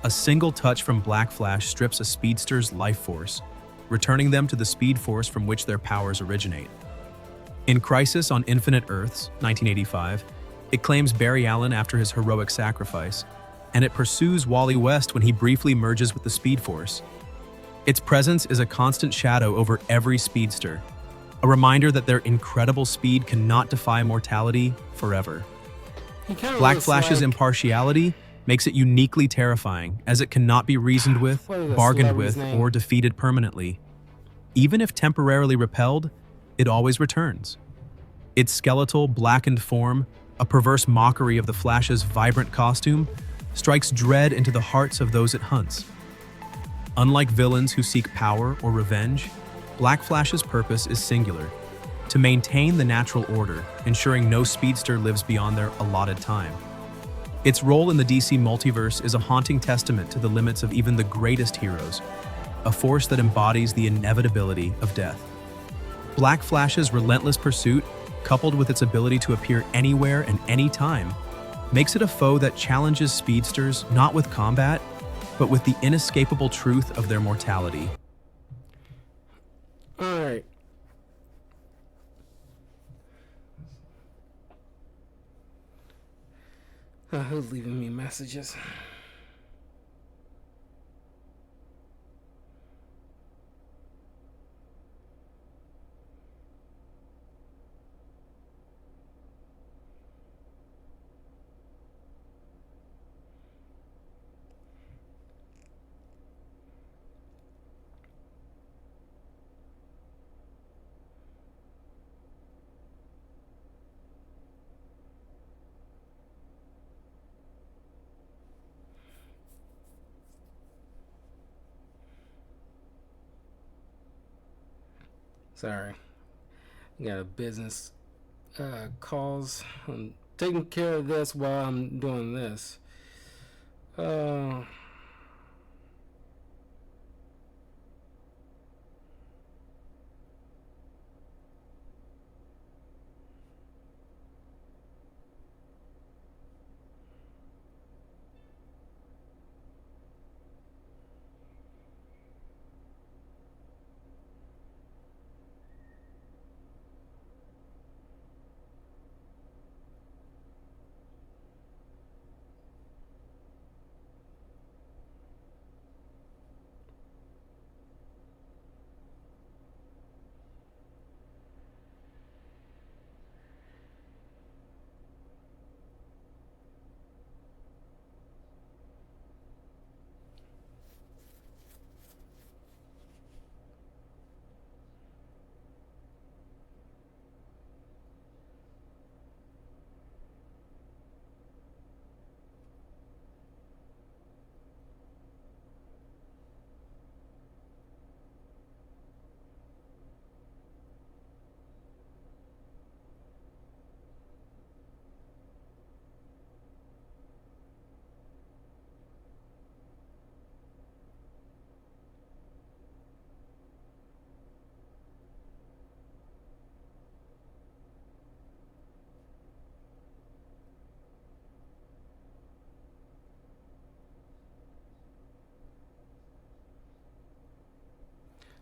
Speaker 2: A single touch from Black Flash strips a speedster's life force, returning them to the Speed Force from which their powers originate. In Crisis on Infinite Earths, 1985, it claims Barry Allen after his heroic sacrifice, and it pursues Wally West when he briefly merges with the Speed Force. Its presence is a constant shadow over every speedster, a reminder that their incredible speed cannot defy mortality forever. Black Flash's impartiality makes it uniquely terrifying, as it cannot be reasoned with, bargained with, or defeated permanently. Even if temporarily repelled, it always returns. Its skeletal, blackened form, a perverse mockery of the Flash's vibrant costume, strikes dread into the hearts of those it hunts. Unlike villains who seek power or revenge, Black Flash's purpose is singular: to maintain the natural order, ensuring no speedster lives beyond their allotted time. Its role in the DC multiverse is a haunting testament to the limits of even the greatest heroes, a force that embodies the inevitability of death. Black Flash's relentless pursuit, coupled with its ability to appear anywhere and anytime, makes it a foe that challenges speedsters not with combat, but with the inescapable truth of their mortality.
Speaker 1: All right. Who's leaving me messages? Sorry. Got a business calls. I'm taking care of this while I'm doing this.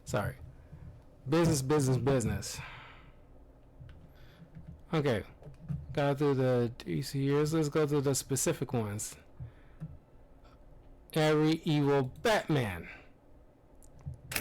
Speaker 1: Sorry. Business. Okay. Got through the DC years. Let's go through the specific ones. Every evil Batman.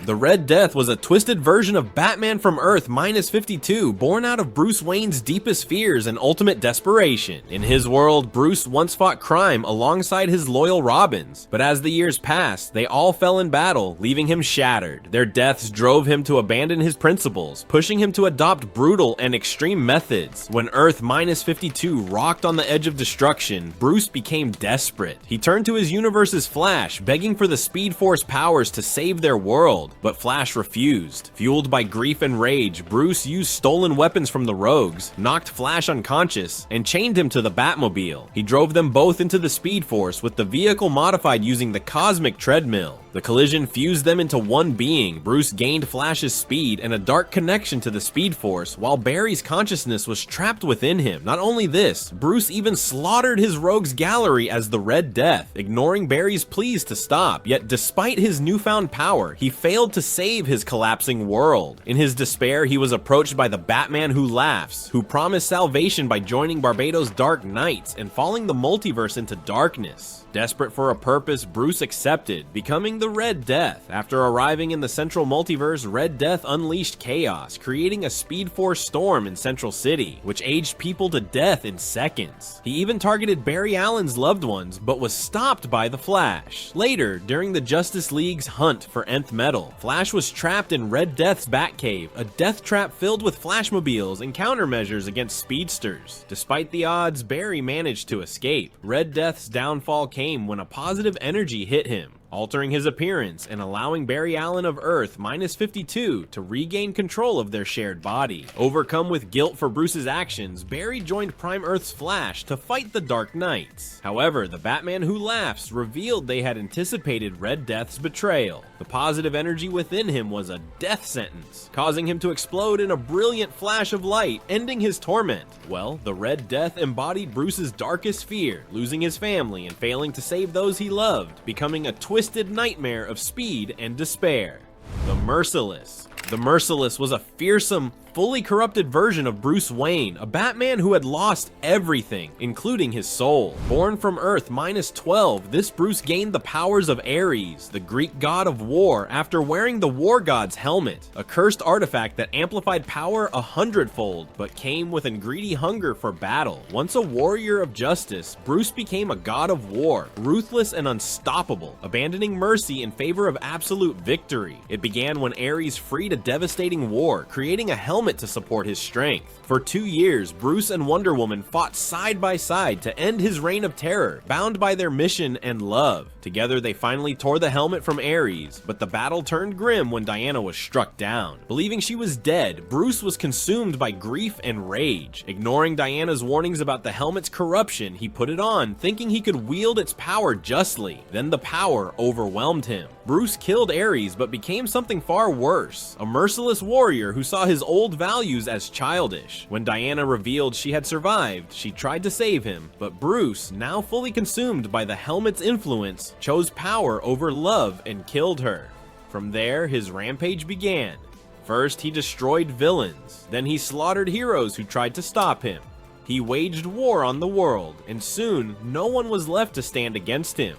Speaker 3: The Red Death was a twisted version of Batman from Earth -52, born out of Bruce Wayne's deepest fears and ultimate desperation. In his world, Bruce once fought crime alongside his loyal Robins, but as the years passed, they all fell in battle, leaving him shattered. Their deaths drove him to abandon his principles, pushing him to adopt brutal and extreme methods. When Earth -52 rocked on the edge of destruction, Bruce became desperate. He turned to his universe's Flash, begging for the Speed Force powers to save their world. But Flash refused. Fueled by grief and rage, Bruce used stolen weapons from the Rogues, knocked Flash unconscious, and chained him to the Batmobile. He drove them both into the Speed Force, with the vehicle modified using the Cosmic Treadmill. The collision fused them into one being. Bruce gained Flash's speed and a dark connection to the Speed Force, while Barry's consciousness was trapped within him. Not only this, Bruce even slaughtered his Rogues Gallery as the Red Death, ignoring Barry's pleas to stop. Yet despite his newfound power, he failed to save his collapsing world. In his despair, he was approached by the Batman Who Laughs, who promised salvation by joining Barbados Dark Knights and falling the multiverse into darkness. Desperate for a purpose, Bruce accepted, becoming the Red Death. After arriving in the Central Multiverse, Red Death unleashed chaos, creating a Speed Force storm in Central City, which aged people to death in seconds. He even targeted Barry Allen's loved ones, but was stopped by the Flash. Later, during the Justice League's hunt for Nth Metal, Flash was trapped in Red Death's Batcave, a death trap filled with Flashmobiles and countermeasures against speedsters. Despite the odds, Barry managed to escape. Red Death's downfall came when a positive energy hit him, altering his appearance and allowing Barry Allen of Earth -52 to regain control of their shared body. Overcome with guilt for Bruce's actions, Barry joined Prime Earth's Flash to fight the Dark Knights. However, the Batman Who Laughs revealed they had anticipated Red Death's betrayal. The positive energy within him was a death sentence, causing him to explode in a brilliant flash of light, ending his torment. Well, the Red Death embodied Bruce's darkest fear, losing his family and failing to save those he loved, becoming a twisted nightmare of speed and despair. The Merciless. The Merciless was a fearsome, fully corrupted version of Bruce Wayne, a Batman who had lost everything, including his soul. Born from Earth -12, this Bruce gained the powers of Ares, the Greek god of war, after wearing the War God's helmet, a cursed artifact that amplified power 100-fold, but came with a greedy hunger for battle. Once a warrior of justice, Bruce became a god of war, ruthless and unstoppable, abandoning mercy in favor of absolute victory. It began when Ares freed a devastating war, creating a helmet to support his strength. For 2 years, Bruce and Wonder Woman fought side by side to end his reign of terror, bound by their mission and love. Together, they finally tore the helmet from Ares, but the battle turned grim when Diana was struck down. Believing she was dead, Bruce was consumed by grief and rage. Ignoring Diana's warnings about the helmet's corruption, he put it on, thinking he could wield its power justly. Then the power overwhelmed him. Bruce killed Ares, but became something far worse, a merciless warrior who saw his old values as childish. When Diana revealed she had survived, she tried to save him, but Bruce, now fully consumed by the helmet's influence, chose power over love and killed her. From there, his rampage began. First, he destroyed villains, then he slaughtered heroes who tried to stop him. He waged war on the world, and soon, no one was left to stand against him.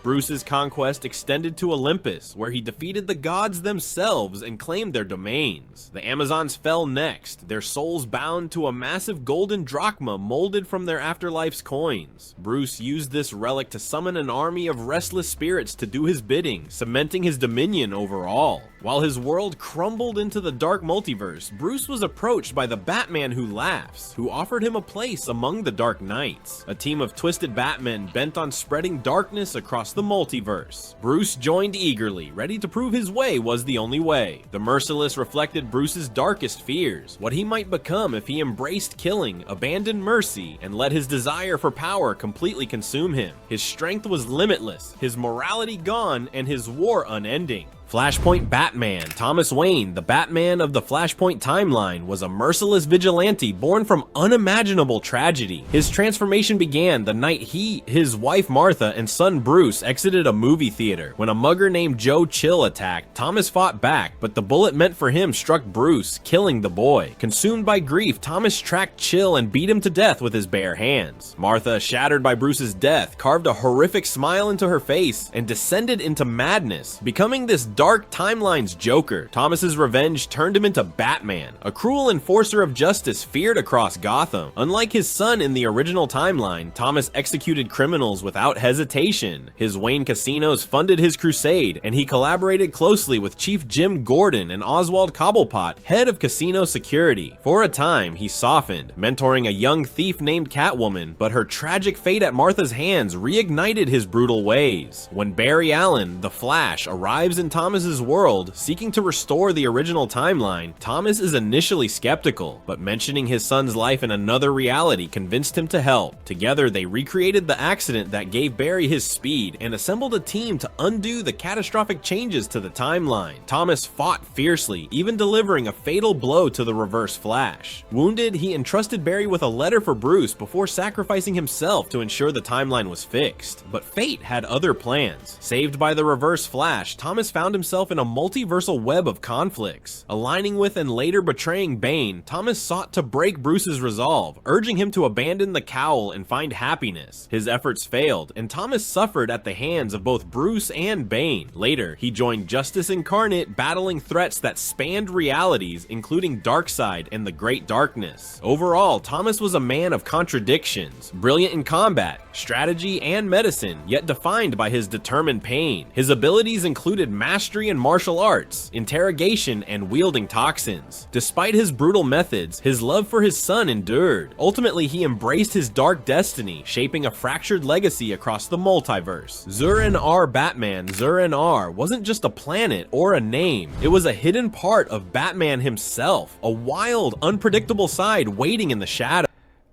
Speaker 3: Bruce's conquest extended to Olympus, where he defeated the gods themselves and claimed their domains. The Amazons fell next, their souls bound to a massive golden drachma molded from their afterlife's coins. Bruce used this relic to summon an army of restless spirits to do his bidding, cementing his dominion over all. While his world crumbled into the dark multiverse, Bruce was approached by the Batman Who Laughs, who offered him a place among the Dark Knights, a team of twisted Batmen bent on spreading darkness across the multiverse. Bruce joined eagerly, ready to prove his way was the only way. The Merciless reflected Bruce's darkest fears, what he might become if he embraced killing, abandoned mercy, and let his desire for power completely consume him. His strength was limitless, his morality gone, and his war unending. Flashpoint Batman. Thomas Wayne, the Batman of the Flashpoint timeline, was a merciless vigilante born from unimaginable tragedy. His transformation began the night he, his wife Martha, and son Bruce exited a movie theater. When a mugger named Joe Chill attacked, Thomas fought back, but the bullet meant for him struck Bruce, killing the boy. Consumed by grief, Thomas tracked Chill and beat him to death with his bare hands. Martha, shattered by Bruce's death, carved a horrific smile into her face and descended into madness, becoming this dark timeline's Joker. Thomas's revenge turned him into Batman, a cruel enforcer of justice feared across Gotham. Unlike his son in the original timeline, Thomas executed criminals without hesitation. His Wayne casinos funded his crusade, and he collaborated closely with Chief Jim Gordon and Oswald Cobblepot, head of casino security. For a time, he softened, mentoring a young thief named Catwoman, but her tragic fate at Martha's hands reignited his brutal ways. When Barry Allen, the Flash, arrives in Thomas's world, seeking to restore the original timeline, Thomas is initially skeptical, but mentioning his son's life in another reality convinced him to help. Together, they recreated the accident that gave Barry his speed and assembled a team to undo the catastrophic changes to the timeline. Thomas fought fiercely, even delivering a fatal blow to the Reverse Flash. Wounded, he entrusted Barry with a letter for Bruce before sacrificing himself to ensure the timeline was fixed. But fate had other plans. Saved by the Reverse Flash, Thomas found himself in a multiversal web of conflicts. Aligning with and later betraying Bane, Thomas sought to break Bruce's resolve, urging him to abandon the cowl and find happiness. His efforts failed, and Thomas suffered at the hands of both Bruce and Bane. Later, he joined Justice Incarnate, battling threats that spanned realities, including Darkseid and the Great Darkness. Overall, Thomas was a man of contradictions, brilliant in combat, strategy, and medicine, yet defined by his determined pain. His abilities included mastery in martial arts, interrogation, and wielding toxins. Despite his brutal methods, his love for his son endured. Ultimately, he embraced his dark destiny, shaping a fractured legacy across the multiverse. Zur-En-Arrh Batman, Zur-En-Arrh, wasn't just a planet or a name. It was a hidden part of Batman himself, a wild, unpredictable side waiting in the shadows.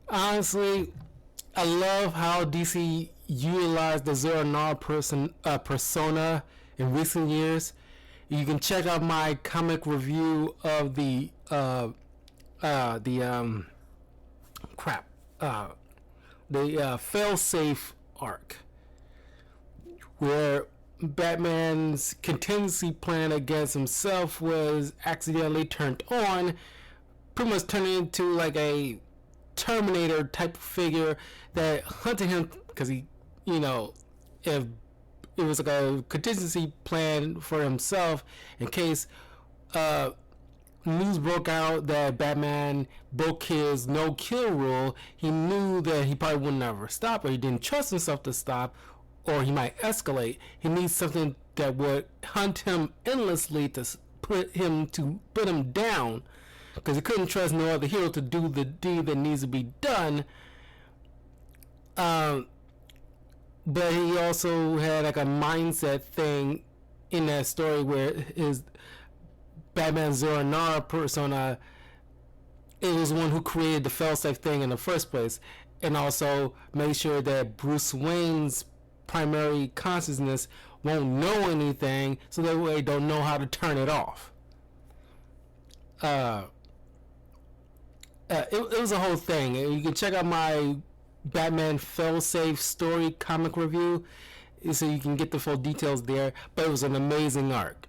Speaker 1: Honestly, I love how DC utilized the Zur-En-Arrh persona in recent years. You can check out my comic review of the Failsafe arc, where Batman's contingency plan against himself was accidentally turned on, pretty much turning into like a Terminator type figure that hunted him because he, if it was like a contingency plan for himself in case news broke out that Batman broke his no-kill rule. He knew that he probably would never stop, or he didn't trust himself to stop, or he might escalate. He needs something that would hunt him endlessly to put him down, because he couldn't trust no other hero to do the deed that needs to be done. But he also had like a mindset thing in that story where his Batman Zur-En-Arrh persona, it was one who created the failsafe thing in the first place, and also made sure that Bruce Wayne's primary consciousness won't know anything, so that way they don't know how to turn it off. It was a whole thing. You can check out my Batman Failsafe story comic review, so you can get the full details there. But it was an amazing arc.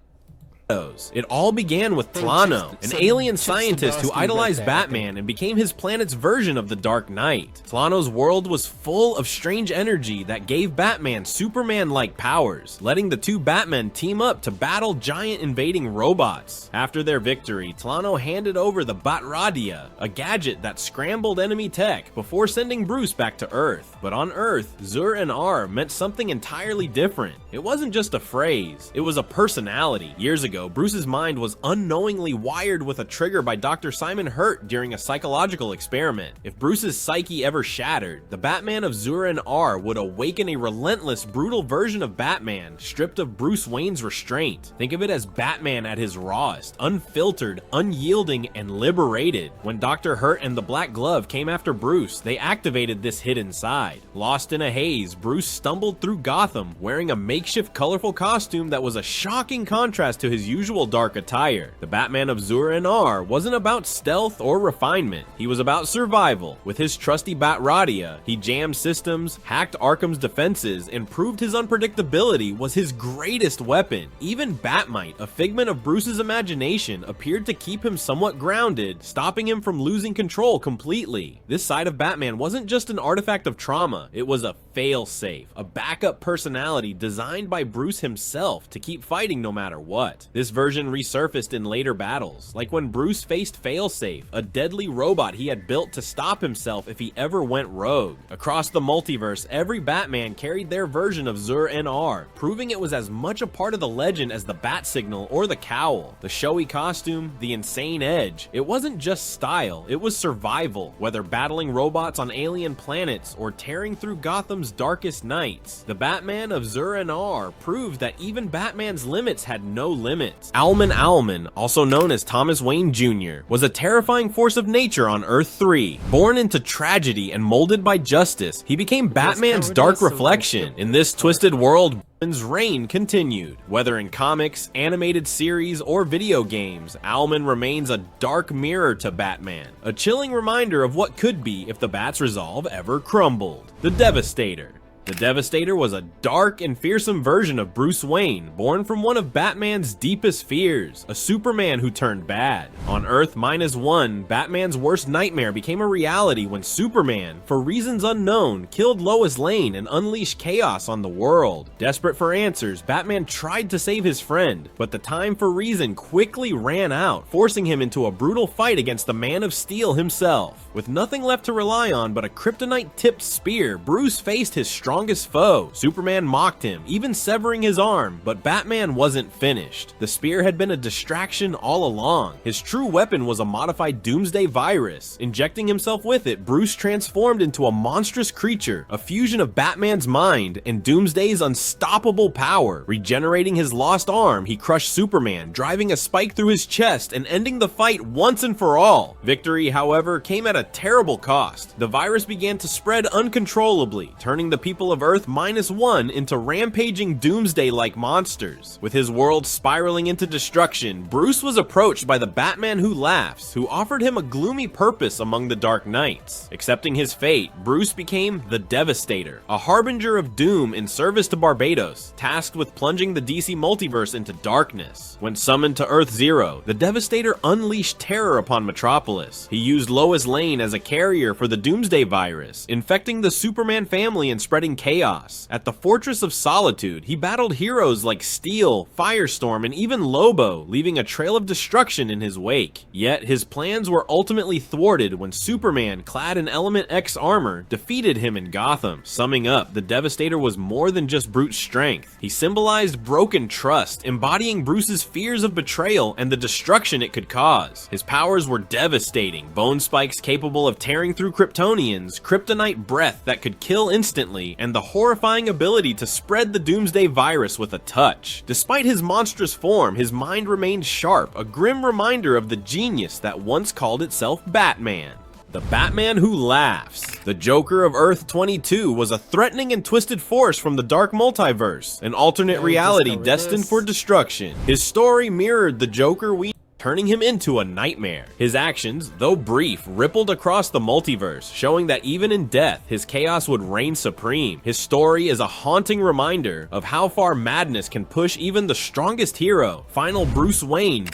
Speaker 3: It all began with Tlano, an alien scientist who idolized Batman and became his planet's version of the Dark Knight. Tlano's world was full of strange energy that gave Batman Superman-like powers, letting the two Batmen team up to battle giant invading robots. After their victory, Tlano handed over the Batradia, a gadget that scrambled enemy tech, before sending Bruce back to Earth. But on Earth, Zur-En-Arrh meant something entirely different. It wasn't just a phrase, it was a personality. Years ago, Bruce's mind was unknowingly wired with a trigger by Dr. Simon Hurt during a psychological experiment. If Bruce's psyche ever shattered, the Batman of Zur-En-Arrh would awaken a relentless, brutal version of Batman, stripped of Bruce Wayne's restraint. Think of it as Batman at his rawest, unfiltered, unyielding, and liberated. When Dr. Hurt and the Black Glove came after Bruce, they activated this hidden side. Lost in a haze, Bruce stumbled through Gotham, wearing a makeshift colorful costume that was a shocking contrast to his usual dark attire. The Batman of Zur-En-Arrh wasn't about stealth or refinement, he was about survival. With his trusty Bat-Radia, he jammed systems, hacked Arkham's defenses, and proved his unpredictability was his greatest weapon. Even Batmite, a figment of Bruce's imagination, appeared to keep him somewhat grounded, stopping him from losing control completely. This side of Batman wasn't just an artifact of trauma, it was a fail-safe, a backup personality designed by Bruce himself to keep fighting no matter what. This version resurfaced in later battles, like when Bruce faced Failsafe, a deadly robot he had built to stop himself if he ever went rogue. Across the multiverse, every Batman carried their version of Zur-En-Arrh, proving it was as much a part of the legend as the bat signal or the cowl. The showy costume, the insane edge, it wasn't just style, it was survival, whether battling robots on alien planets or tearing through Gotham's darkest nights. The Batman of Zur-En-Arrh proved that even Batman's limits had no limits. Owlman, also known as Thomas Wayne Jr., was a terrifying force of nature on Earth 3. Born into tragedy and molded by justice, he became Batman's dark reflection. In this twisted world, Batman's reign continued. Whether in comics, animated series, or video games, Owlman remains a dark mirror to Batman, a chilling reminder of what could be if the Bat's resolve ever crumbled. The Devastator. The Devastator was a dark and fearsome version of Bruce Wayne, born from one of Batman's deepest fears, a Superman who turned bad. On Earth -1, Batman's worst nightmare became a reality when Superman, for reasons unknown, killed Lois Lane and unleashed chaos on the world. Desperate for answers, Batman tried to save his friend, but the time for reason quickly ran out, forcing him into a brutal fight against the Man of Steel himself. With nothing left to rely on but a kryptonite-tipped spear, Bruce faced his strongest foe. Superman mocked him, even severing his arm, but Batman wasn't finished. The spear had been a distraction all along. His true weapon was a modified Doomsday virus. Injecting himself with it, Bruce transformed into a monstrous creature, a fusion of Batman's mind and Doomsday's unstoppable power. Regenerating his lost arm, he crushed Superman, driving a spike through his chest and ending the fight once and for all. Victory, however, came at a terrible cost. The virus began to spread uncontrollably, turning the people of Earth -1 into rampaging Doomsday-like monsters. With his world spiraling into destruction, Bruce was approached by the Batman Who Laughs, who offered him a gloomy purpose among the Dark Knights. Accepting his fate, Bruce became the Devastator, a harbinger of doom in service to Barbados, tasked with plunging the DC multiverse into darkness. When summoned to Earth Zero, the Devastator unleashed terror upon Metropolis. He used Lois Lane as a carrier for the Doomsday virus, infecting the Superman family and spreading chaos. At the Fortress of Solitude, he battled heroes like Steel, Firestorm, and even Lobo, leaving a trail of destruction in his wake. Yet his plans were ultimately thwarted when Superman, clad in Element X armor, defeated him in Gotham. Summing up, the Devastator was more than just brute strength. He symbolized broken trust, embodying Bruce's fears of betrayal and the destruction it could cause. His powers were devastating: bone spikes capable of tearing through Kryptonians, kryptonite breath that could kill instantly, and the horrifying ability to spread the Doomsday virus with a touch. Despite his monstrous form, his mind remained sharp, a grim reminder of the genius that once called itself Batman. The Batman Who Laughs. The Joker of Earth 22 was a threatening and twisted force from the dark multiverse, an alternate reality destined for destruction. His story mirrored the Joker we turning him into a nightmare. His actions, though brief, rippled across the multiverse, showing that even in death, his chaos would reign supreme. His story is a haunting reminder of how far madness can push even the strongest hero. Final Bruce Wayne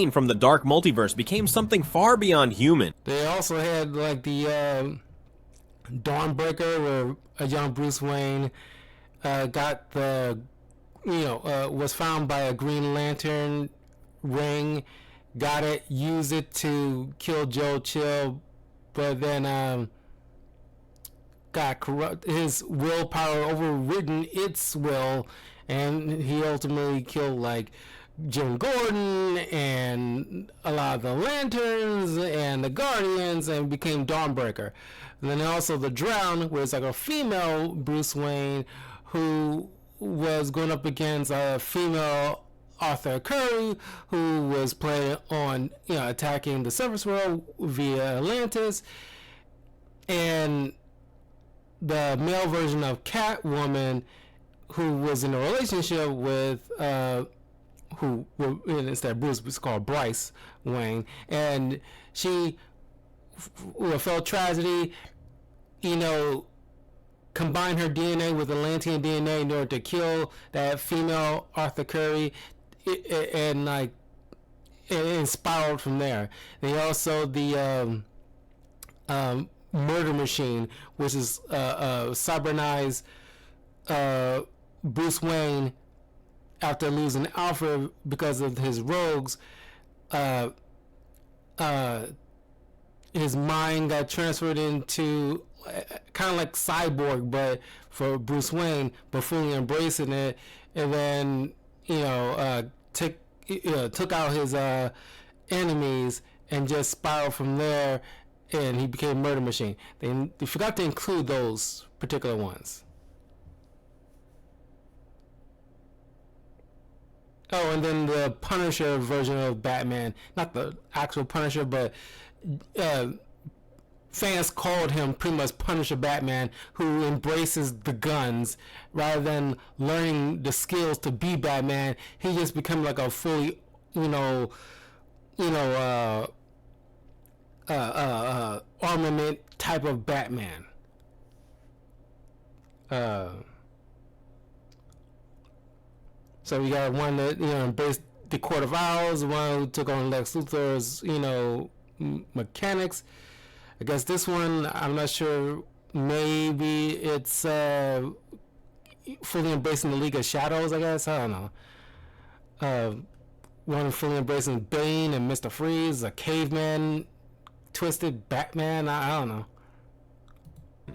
Speaker 3: from the dark multiverse, became something far beyond human.
Speaker 1: They also had like the Dawnbreaker, where a young Bruce Wayne got the, was found by a Green Lantern ring, got it, used it to kill Joe Chill, but then got corrupt, his willpower overridden its will, and he ultimately killed like Jim Gordon and a lot of the Lanterns and the Guardians, and became Dawnbreaker. And then also the Drown, where it's like a female Bruce Wayne who was going up against a female Arthur Curry, who was planning on attacking the surface world via Atlantis, and the male version of Catwoman who was in a relationship with who instead of Bruce was called Bryce Wayne, and she felt tragedy, you know, combined her DNA with Atlantean DNA in order to kill that female Arthur Curry, and like it spiraled from there. They also the murder machine, which is cybernized Bruce Wayne after losing Alfred because of his rogues. His mind got transferred into kind of like Cyborg, but for Bruce Wayne, but fully embracing it, and then took out his enemies and just spiraled from there, and he became Murder Machine. They forgot to include those particular ones. Oh, and then the Punisher version of Batman, not the actual Punisher, but fans called him pretty much Punisher Batman, who embraces the guns rather than learning the skills to be Batman. He just become like a fully, armament type of Batman. So we got one that embraced the Court of Owls, one who took on Lex Luthor's mechanics. I guess this one, I'm not sure. Maybe it's fully embracing the League of Shadows. I guess, I don't know. One fully embracing Bane and Mr. Freeze, a caveman, twisted Batman. I don't know.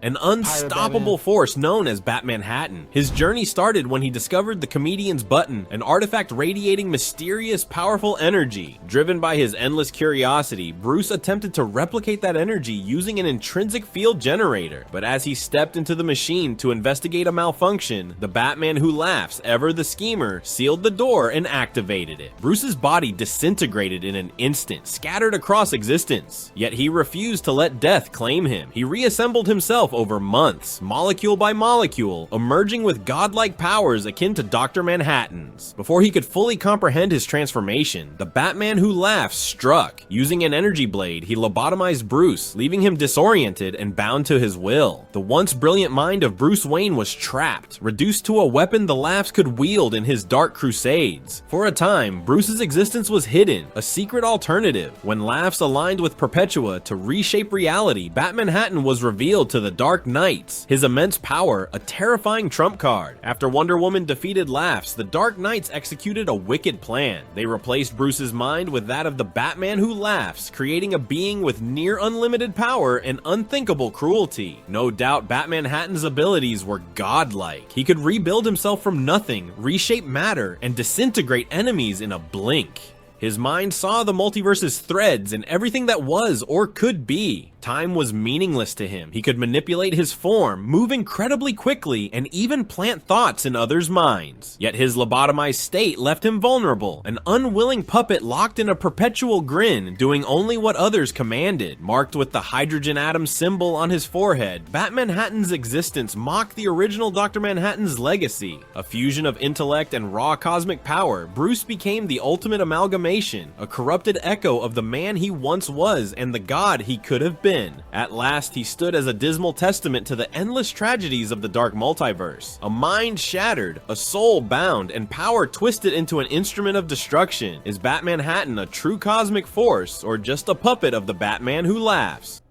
Speaker 3: An unstoppable force known as Batmanhattan. His journey started when he discovered the Comedian's Button, an artifact radiating mysterious, powerful energy. Driven by his endless curiosity, Bruce attempted to replicate that energy using an intrinsic field generator. But as he stepped into the machine to investigate a malfunction, the Batman who laughs, Ever the Schemer, sealed the door and activated it. Bruce's body disintegrated in an instant, scattered across existence. Yet he refused to let death claim him. He reassembled himself over months, molecule by molecule, emerging with godlike powers akin to Dr. Manhattan's. Before he could fully comprehend his transformation, the Batman who laughs struck. Using an energy blade, he lobotomized Bruce, leaving him disoriented and bound to his will. The once brilliant mind of Bruce Wayne was trapped, reduced to a weapon the laughs could wield in his dark crusades. For a time, Bruce's existence was hidden, a secret alternative. When laughs aligned with Perpetua to reshape reality, Batmanhattan was revealed to the Dark Knights. His immense power, a terrifying trump card. After Wonder Woman defeated Laughs, the Dark Knights executed a wicked plan. They replaced Bruce's mind with that of the Batman who laughs, creating a being with near unlimited power and unthinkable cruelty. No doubt Batmanhattan's abilities were godlike. He could rebuild himself from nothing, reshape matter, and disintegrate enemies in a blink. His mind saw the multiverse's threads and everything that was or could be. Time was meaningless to him. He could manipulate his form, move incredibly quickly, and even plant thoughts in others' minds. Yet his lobotomized state left him vulnerable, an unwilling puppet locked in a perpetual grin, doing only what others commanded. Marked with the hydrogen atom symbol on his forehead, Batmanhattan's existence mocked the original Dr. Manhattan's legacy. A fusion of intellect and raw cosmic power, Bruce became the ultimate amalgamation, a corrupted echo of the man he once was and the god he could have been. At last, he stood as a dismal testament to the endless tragedies of the dark multiverse. A mind shattered, a soul bound, and power twisted into an instrument of destruction. Is Batmanhattan a true cosmic force, or just a puppet of the Batman who laughs?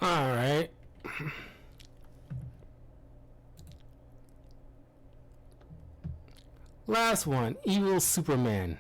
Speaker 1: Alright. Last one, Evil Superman.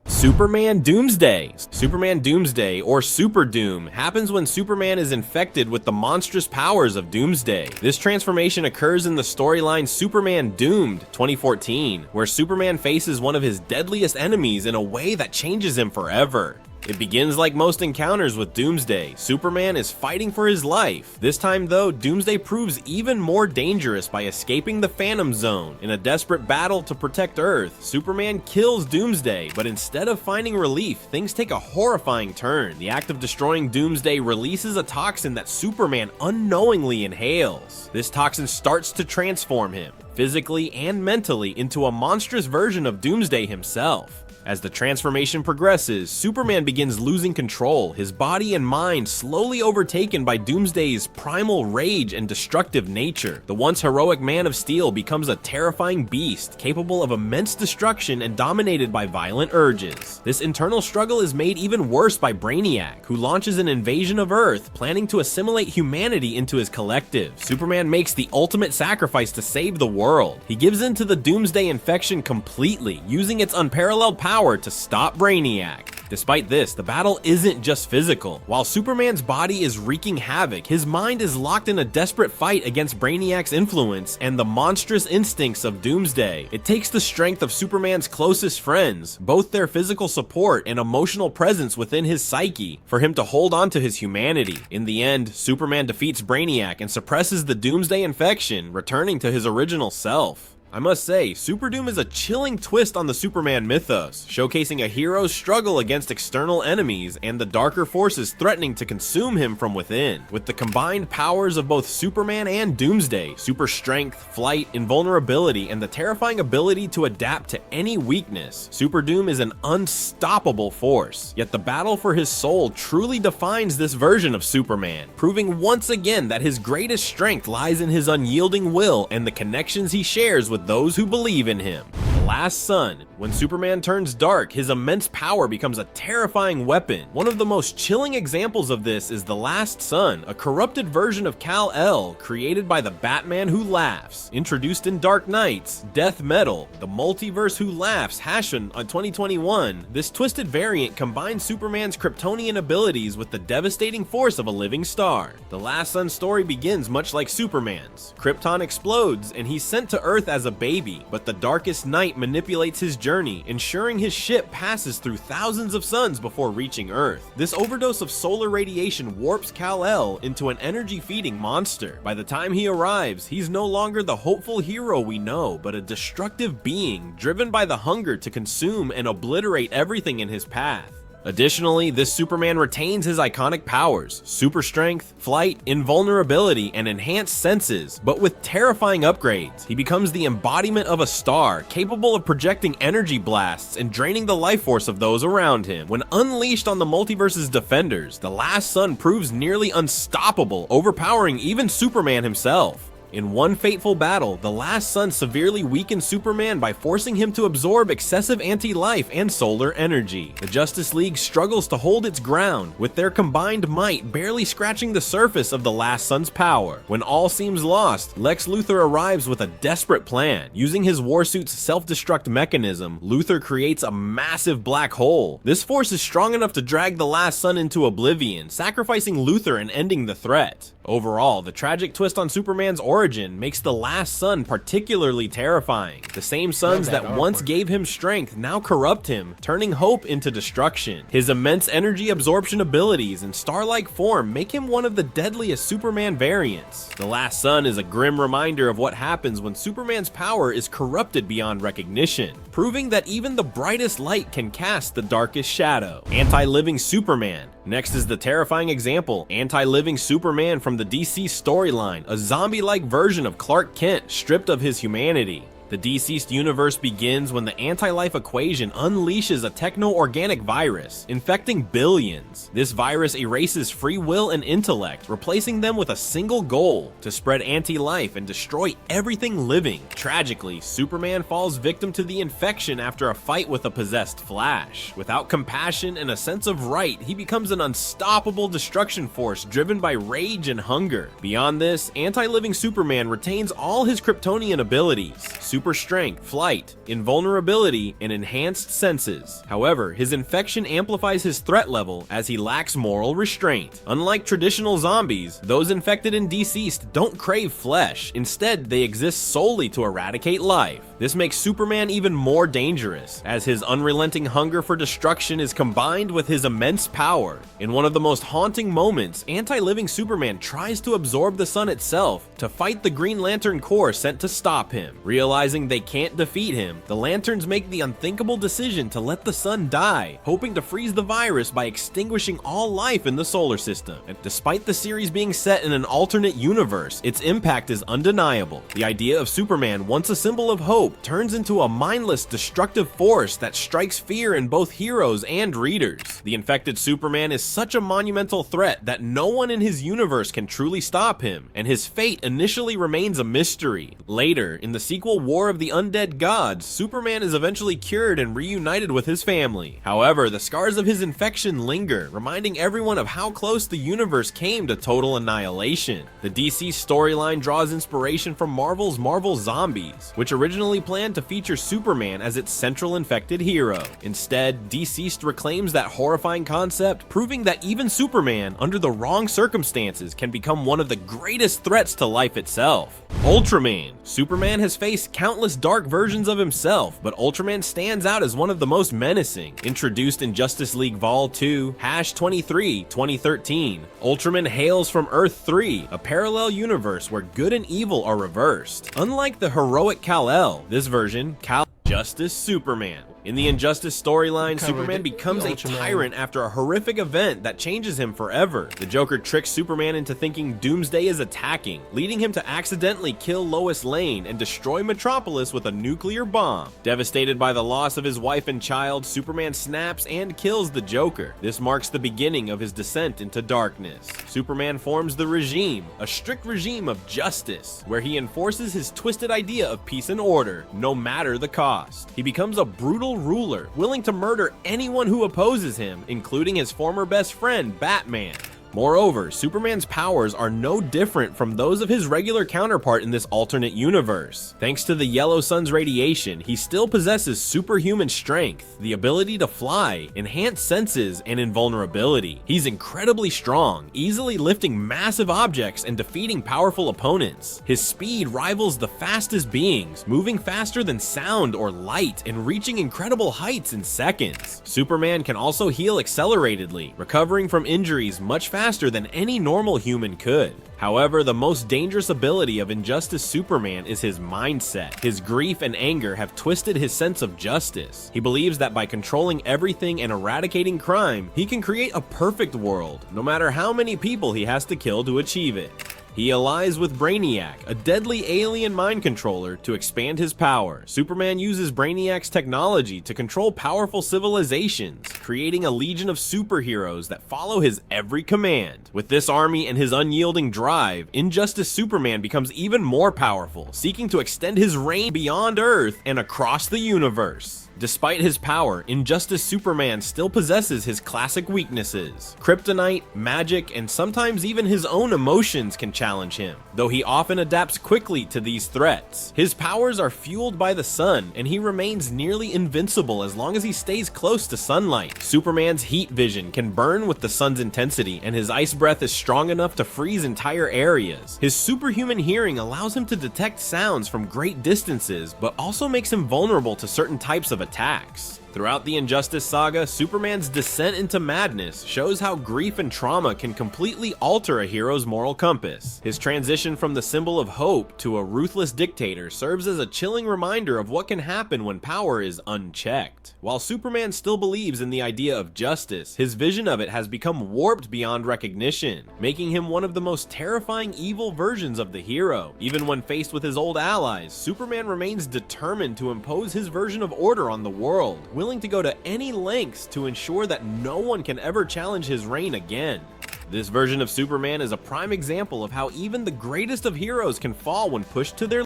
Speaker 3: Superman Doomsday. Superman Doomsday, or Super Doom, happens when Superman is infected with the monstrous powers of Doomsday. This transformation occurs in the storyline Superman Doomed 2014, where Superman faces one of his deadliest enemies in a way that changes him forever. It begins like most encounters with Doomsday. Superman is fighting for his life. This time though, Doomsday proves even more dangerous by escaping the Phantom Zone. In a desperate battle to protect Earth, Superman kills Doomsday, but instead of finding relief, things take a horrifying turn. The act of destroying Doomsday releases a toxin that Superman unknowingly inhales. This toxin starts to transform him. physically and mentally into a monstrous version of Doomsday himself. As the transformation progresses, Superman begins losing control, his body and mind slowly overtaken by Doomsday's primal rage and destructive nature. The once heroic Man of Steel becomes a terrifying beast, capable of immense destruction and dominated by violent urges. This internal struggle is made even worse by Brainiac, who launches an invasion of Earth, planning to assimilate humanity into his collective. Superman makes the ultimate sacrifice to save the world. He gives in to the Doomsday infection completely, using its unparalleled power to stop Brainiac. Despite this, the battle isn't just physical. While Superman's body is wreaking havoc, his mind is locked in a desperate fight against Brainiac's influence and the monstrous instincts of Doomsday. It takes the strength of Superman's closest friends, both their physical support and emotional presence within his psyche, for him to hold on to his humanity. In the end, Superman defeats Brainiac and suppresses the Doomsday infection, returning to his original self. I must say, Super Doom is a chilling twist on the Superman mythos, showcasing a hero's struggle against external enemies and the darker forces threatening to consume him from within. With the combined powers of both Superman and Doomsday, super strength, flight, invulnerability, and the terrifying ability to adapt to any weakness, Super Doom is an unstoppable force. Yet the battle for his soul truly defines this version of Superman, proving once again that his greatest strength lies in his unyielding will and the connections he shares with those who believe in him. The Last Sun. When Superman turns dark, his immense power becomes a terrifying weapon. One of the most chilling examples of this is The Last Sun, a corrupted version of Kal-El created by the Batman Who Laughs. Introduced in Dark Knight's Death Metal, The Multiverse Who Laughs Hashin on 2021, this twisted variant combines Superman's Kryptonian abilities with the devastating force of a living star. The Last Sun story begins much like Superman's. Krypton explodes and he's sent to Earth as a baby, but the darkest night manipulates his journey, ensuring his ship passes through thousands of suns before reaching Earth. This overdose of solar radiation warps Kal-El into an energy-feeding monster. By the time he arrives, he's no longer the hopeful hero we know, but a destructive being driven by the hunger to consume and obliterate everything in his path. Additionally, this Superman retains his iconic powers, super strength, flight, invulnerability, and enhanced senses, but with terrifying upgrades. He becomes the embodiment of a star, capable of projecting energy blasts and draining the life force of those around him. When unleashed on the multiverse's defenders, the Last Sun proves nearly unstoppable, overpowering even Superman himself. In one fateful battle, the Last Sun severely weakened Superman by forcing him to absorb excessive anti-life and solar energy. The Justice League struggles to hold its ground, with their combined might barely scratching the surface of the Last Sun's power. When all seems lost, Lex Luthor arrives with a desperate plan. Using his Warsuit's self-destruct mechanism, Luthor creates a massive black hole. This force is strong enough to drag the Last Sun into oblivion, sacrificing Luthor and ending the threat. Overall, the tragic twist on Superman's origin makes the Last Sun particularly terrifying. The same suns that once gave him strength now corrupt him, turning hope into destruction. His immense energy absorption abilities and star-like form make him one of the deadliest Superman variants. The Last Sun is a grim reminder of what happens when Superman's power is corrupted beyond recognition, proving that even the brightest light can cast the darkest shadow. Anti-living Superman. Next is the terrifying example, Anti-Living Superman from the DC storyline, a zombie-like version of Clark Kent stripped of his humanity. The deceased universe begins when the anti-life equation unleashes a techno-organic virus, infecting billions. This virus erases free will and intellect, replacing them with a single goal: to spread anti-life and destroy everything living. Tragically, Superman falls victim to the infection after a fight with a possessed Flash. Without compassion and a sense of right, he becomes an unstoppable destruction force driven by rage and hunger. Beyond this, Anti-Living Superman retains all his Kryptonian abilities: super strength, flight, invulnerability, and enhanced senses. However, his infection amplifies his threat level as he lacks moral restraint. Unlike traditional zombies, those infected and deceased don't crave flesh. Instead, they exist solely to eradicate life. This makes Superman even more dangerous, as his unrelenting hunger for destruction is combined with his immense power. In one of the most haunting moments, Anti-Living Superman tries to absorb the sun itself to fight the Green Lantern Corps sent to stop him. Realizing Realizing they can't defeat him, the Lanterns make the unthinkable decision to let the sun die, hoping to freeze the virus by extinguishing all life in the solar system. And despite the series being set in an alternate universe, its impact is undeniable. The idea of Superman, once a symbol of hope, turns into a mindless, destructive force that strikes fear in both heroes and readers. The infected Superman is such a monumental threat that no one in his universe can truly stop him, and his fate initially remains a mystery. Later, in the sequel War of the Undead Gods, Superman is eventually cured and reunited with his family. However, the scars of his infection linger, reminding everyone of how close the universe came to total annihilation. The DC storyline draws inspiration from Marvel's Marvel Zombies, which originally planned to feature Superman as its central infected hero. Instead, DCeased reclaims that horrifying concept, proving that even Superman, under the wrong circumstances, can become one of the greatest threats to life itself. Ultraman. Superman has faced countless dark versions of himself, but Ultraman stands out as one of the most menacing. Introduced in Justice League Vol 2, #23, 2013, Ultraman hails from Earth 3, a parallel universe where good and evil are reversed. Unlike the heroic Kal-El, this version, Justice Superman. In the Injustice storyline, Superman becomes a tyrant after a horrific event that changes him forever. The Joker tricks Superman into thinking Doomsday is attacking, leading him to accidentally kill Lois Lane and destroy Metropolis with a nuclear bomb. Devastated by the loss of his wife and child, Superman snaps and kills the Joker. This marks the beginning of his descent into darkness. Superman forms the Regime, a strict regime of justice, where he enforces his twisted idea of peace and order, no matter the cost. He becomes a brutal ruler, willing to murder anyone who opposes him, including his former best friend, Batman. Moreover, Superman's powers are no different from those of his regular counterpart in this alternate universe. Thanks to the yellow sun's radiation, he still possesses superhuman strength, the ability to fly, enhanced senses, and invulnerability. He's incredibly strong, easily lifting massive objects and defeating powerful opponents. His speed rivals the fastest beings, moving faster than sound or light and reaching incredible heights in seconds. Superman can also heal acceleratedly, recovering from injuries much faster than any normal human could. However, the most dangerous ability of Injustice Superman is his mindset. His grief and anger have twisted his sense of justice. He believes that by controlling everything and eradicating crime, he can create a perfect world, no matter how many people he has to kill to achieve it. He allies with Brainiac, a deadly alien mind controller, to expand his power. Superman uses Brainiac's technology to control powerful civilizations, creating a legion of superheroes that follow his every command. With this army and his unyielding drive, Injustice Superman becomes even more powerful, seeking to extend his reign beyond Earth and across the universe. Despite his power, Injustice Superman still possesses his classic weaknesses. Kryptonite, magic, and sometimes even his own emotions can challenge him, though he often adapts quickly to these threats. His powers are fueled by the sun, and he remains nearly invincible as long as he stays close to sunlight. Superman's heat vision can burn with the sun's intensity, and his ice breath is strong enough to freeze entire areas. His superhuman hearing allows him to detect sounds from great distances, but also makes him vulnerable to certain types of attacks. Throughout the Injustice saga, Superman's descent into madness shows how grief and trauma can completely alter a hero's moral compass. His transition from the symbol of hope to a ruthless dictator serves as a chilling reminder of what can happen when power is unchecked. While Superman still believes in the idea of justice, his vision of it has become warped beyond recognition, making him one of the most terrifying evil versions of the hero. Even when faced with his old allies, Superman remains determined to impose his version of order on the world, willing to go to any lengths to ensure that no one can ever challenge his reign again. This version of Superman is a prime example of how even the greatest of heroes can fall when pushed to their...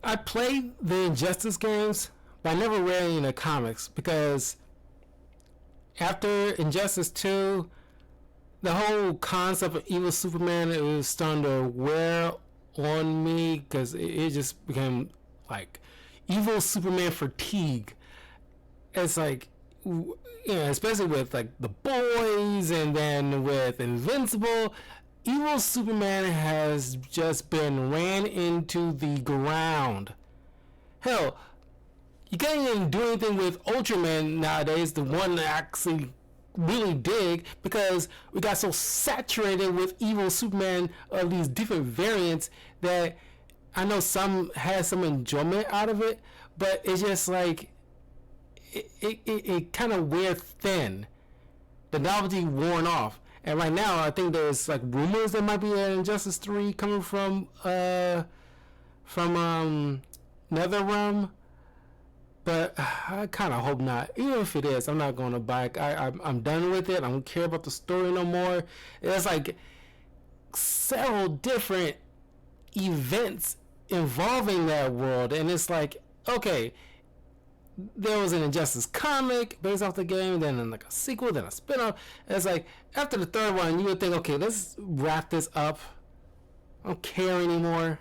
Speaker 1: I played the Injustice games, but I never read any of the comics because after Injustice 2, the whole concept of evil Superman, it was starting to wear on me because it just became like evil Superman fatigue. It's like, you know, especially with like The Boys and then with Invincible, evil Superman has just been ran into the ground. Hell, you can't even do anything with Ultraman nowadays, the one that I actually really dig, because we got so saturated with evil Superman of these different variants that I know some had some enjoyment out of it, but it's just like it kind of wear thin. The novelty worn off, and right now I think there's like rumors there might be an Injustice 3 coming from NetherRealm, but I kind of hope not. Even if it is, I'm not going to buy it. I'm done with it. I don't care about the story no more. It's like several different events involving that world, and it's like, okay, there was an Injustice comic based off the game, then like a sequel, then a spin-off. It's like after the third one you would think, okay, let's wrap this up. I don't care anymore.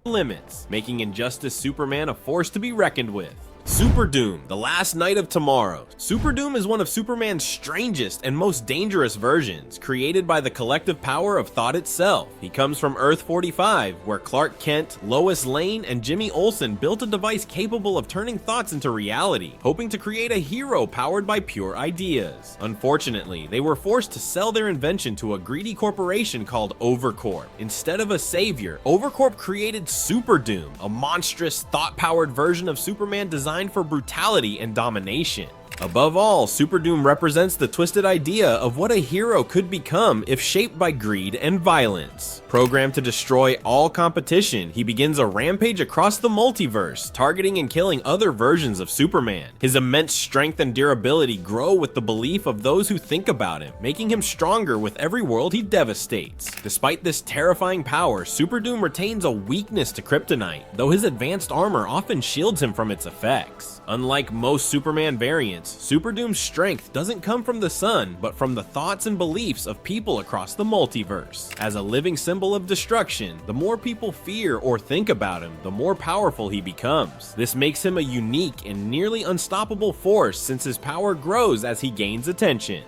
Speaker 3: Limits, making Injustice Superman a force to be reckoned with. Super Doom, the last night of tomorrow. Super Doom is one of Superman's strangest and most dangerous versions, created by the collective power of thought itself. He comes from Earth 45, where Clark Kent, Lois Lane, and Jimmy Olsen built a device capable of turning thoughts into reality, hoping to create a hero powered by pure ideas. Unfortunately, they were forced to sell their invention to a greedy corporation called Overcorp. Instead of a savior, Overcorp created Super Doom, a monstrous, thought-powered version of Superman designed for brutality and domination. Above all, Super Doom represents the twisted idea of what a hero could become if shaped by greed and violence. Programmed to destroy all competition, he begins a rampage across the multiverse, targeting and killing other versions of Superman. His immense strength and durability grow with the belief of those who think about him, making him stronger with every world he devastates. Despite this terrifying power, Super Doom retains a weakness to kryptonite, though his advanced armor often shields him from its effects. Unlike most Superman variants, Super Doom's strength doesn't come from the sun, but from the thoughts and beliefs of people across the multiverse. As a living symbol of destruction, the more people fear or think about him, the more powerful he becomes. This makes him a unique and nearly unstoppable force, since his power grows as he gains attention.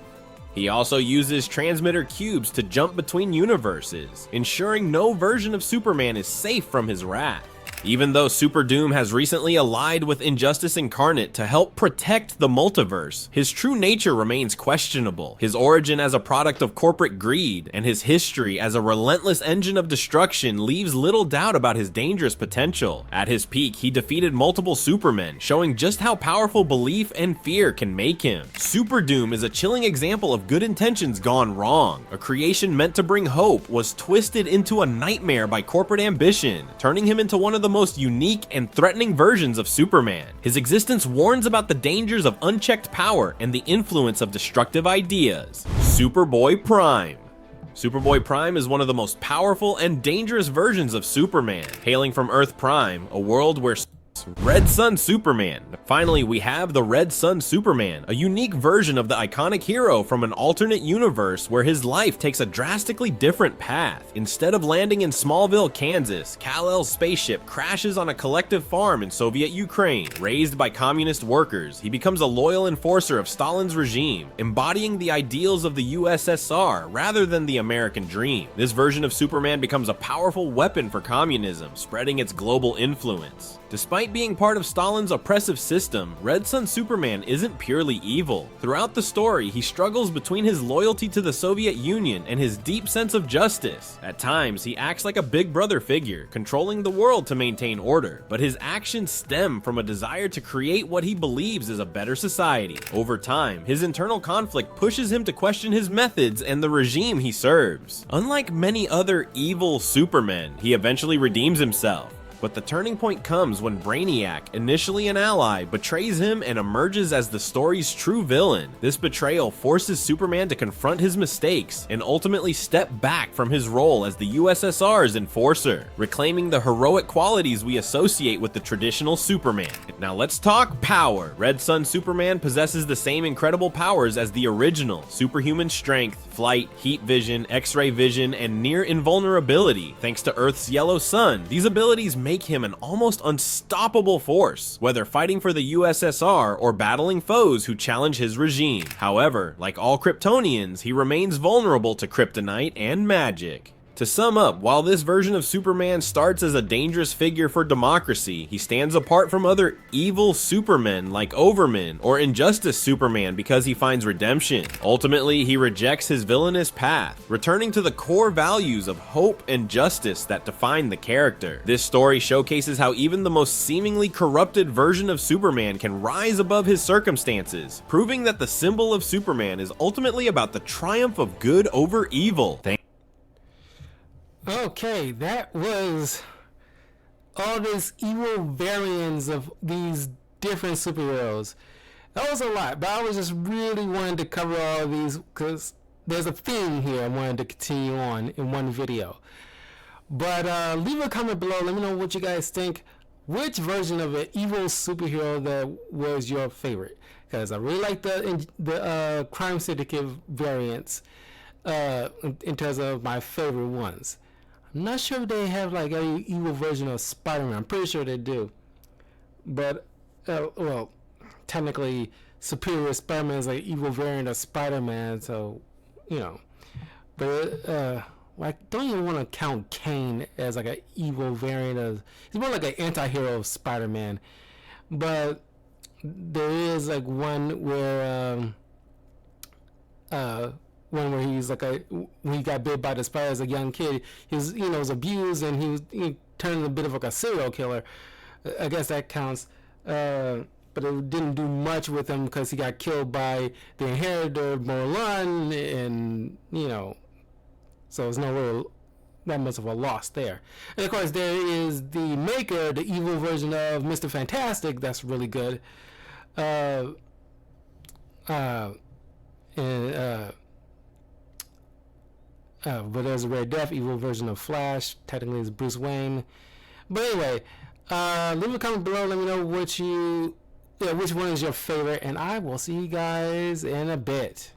Speaker 3: He also uses transmitter cubes to jump between universes, ensuring no version of Superman is safe from his wrath. Even though Super Doom has recently allied with Injustice Incarnate to help protect the multiverse, his true nature remains questionable. His origin as a product of corporate greed and his history as a relentless engine of destruction leaves little doubt about his dangerous potential. At his peak, he defeated multiple Supermen, showing just how powerful belief and fear can make him. Super Doom is a chilling example of good intentions gone wrong. A creation meant to bring hope was twisted into a nightmare by corporate ambition, turning him into one of the most unique and threatening versions of Superman. His existence warns about the dangers of unchecked power and the influence of destructive ideas. Superboy Prime. Superboy Prime is one of the most powerful and dangerous versions of Superman, hailing from Earth Prime, a world where Red Sun Superman. Finally, we have the Red Sun Superman, a unique version of the iconic hero from an alternate universe where his life takes a drastically different path. Instead of landing in Smallville, Kansas, Kal-El's spaceship crashes on a collective farm in Soviet Ukraine. Raised by communist workers, he becomes a loyal enforcer of Stalin's regime, embodying the ideals of the USSR rather than the American dream. This version of Superman becomes a powerful weapon for communism, spreading its global influence. Despite being part of Stalin's oppressive system, Red Sun Superman isn't purely evil. Throughout the story, he struggles between his loyalty to the Soviet Union and his deep sense of justice. At times, he acts like a big brother figure, controlling the world to maintain order, but his actions stem from a desire to create what he believes is a better society. Over time, his internal conflict pushes him to question his methods and the regime he serves. Unlike many other evil Supermen, he eventually redeems himself. But the turning point comes when Brainiac, initially an ally, betrays him and emerges as the story's true villain. This betrayal forces Superman to confront his mistakes and ultimately step back from his role as the USSR's enforcer, reclaiming the heroic qualities we associate with the traditional Superman. Now let's talk power. Red Sun Superman possesses the same incredible powers as the original: superhuman strength, flight, heat vision, X-ray vision, and near invulnerability. Thanks to Earth's yellow sun, these abilities make him an almost unstoppable force, whether fighting for the USSR or battling foes who challenge his regime. However, like all Kryptonians, he remains vulnerable to kryptonite and magic. To sum up, while this version of Superman starts as a dangerous figure for democracy, he stands apart from other evil supermen like Overman or Injustice Superman because he finds redemption. Ultimately, he rejects his villainous path, returning to the core values of hope and justice that define the character. This story showcases how even the most seemingly corrupted version of Superman can rise above his circumstances, proving that the symbol of Superman is ultimately about the triumph of good over evil.
Speaker 1: Okay, that was all these evil variants of these different superheroes. That was a lot, but I was just really wanting to cover all of these because there's a theme here I wanted to continue on in one video. But leave a comment below. Let me know what you guys think. Which version of an evil superhero that was your favorite? Because I really like the Crime Syndicate variants in terms of my favorite ones. I'm not sure if they have like an evil version of Spider-Man. I'm pretty sure they do. But, well, technically, Superior Spider-Man is like evil variant of Spider-Man, so, you know. But, I don't even want to count Kane as like an evil variant of... He's more like an anti-hero of Spider-Man. But there is like one where... one where he's like when he got bit by the spider as a young kid, he was, was abused and he turned into a bit of like a serial killer. I guess that counts. But it didn't do much with him because he got killed by the inheritor, Morlun, and, so it's not really that much of a loss there. And of course, there is the Maker, the evil version of Mr. Fantastic, that's really good. But there's a Red Death, evil version of Flash. Technically, it's Bruce Wayne. But anyway, leave a comment below. Let me know which one is your favorite, and I will see you guys in a bit.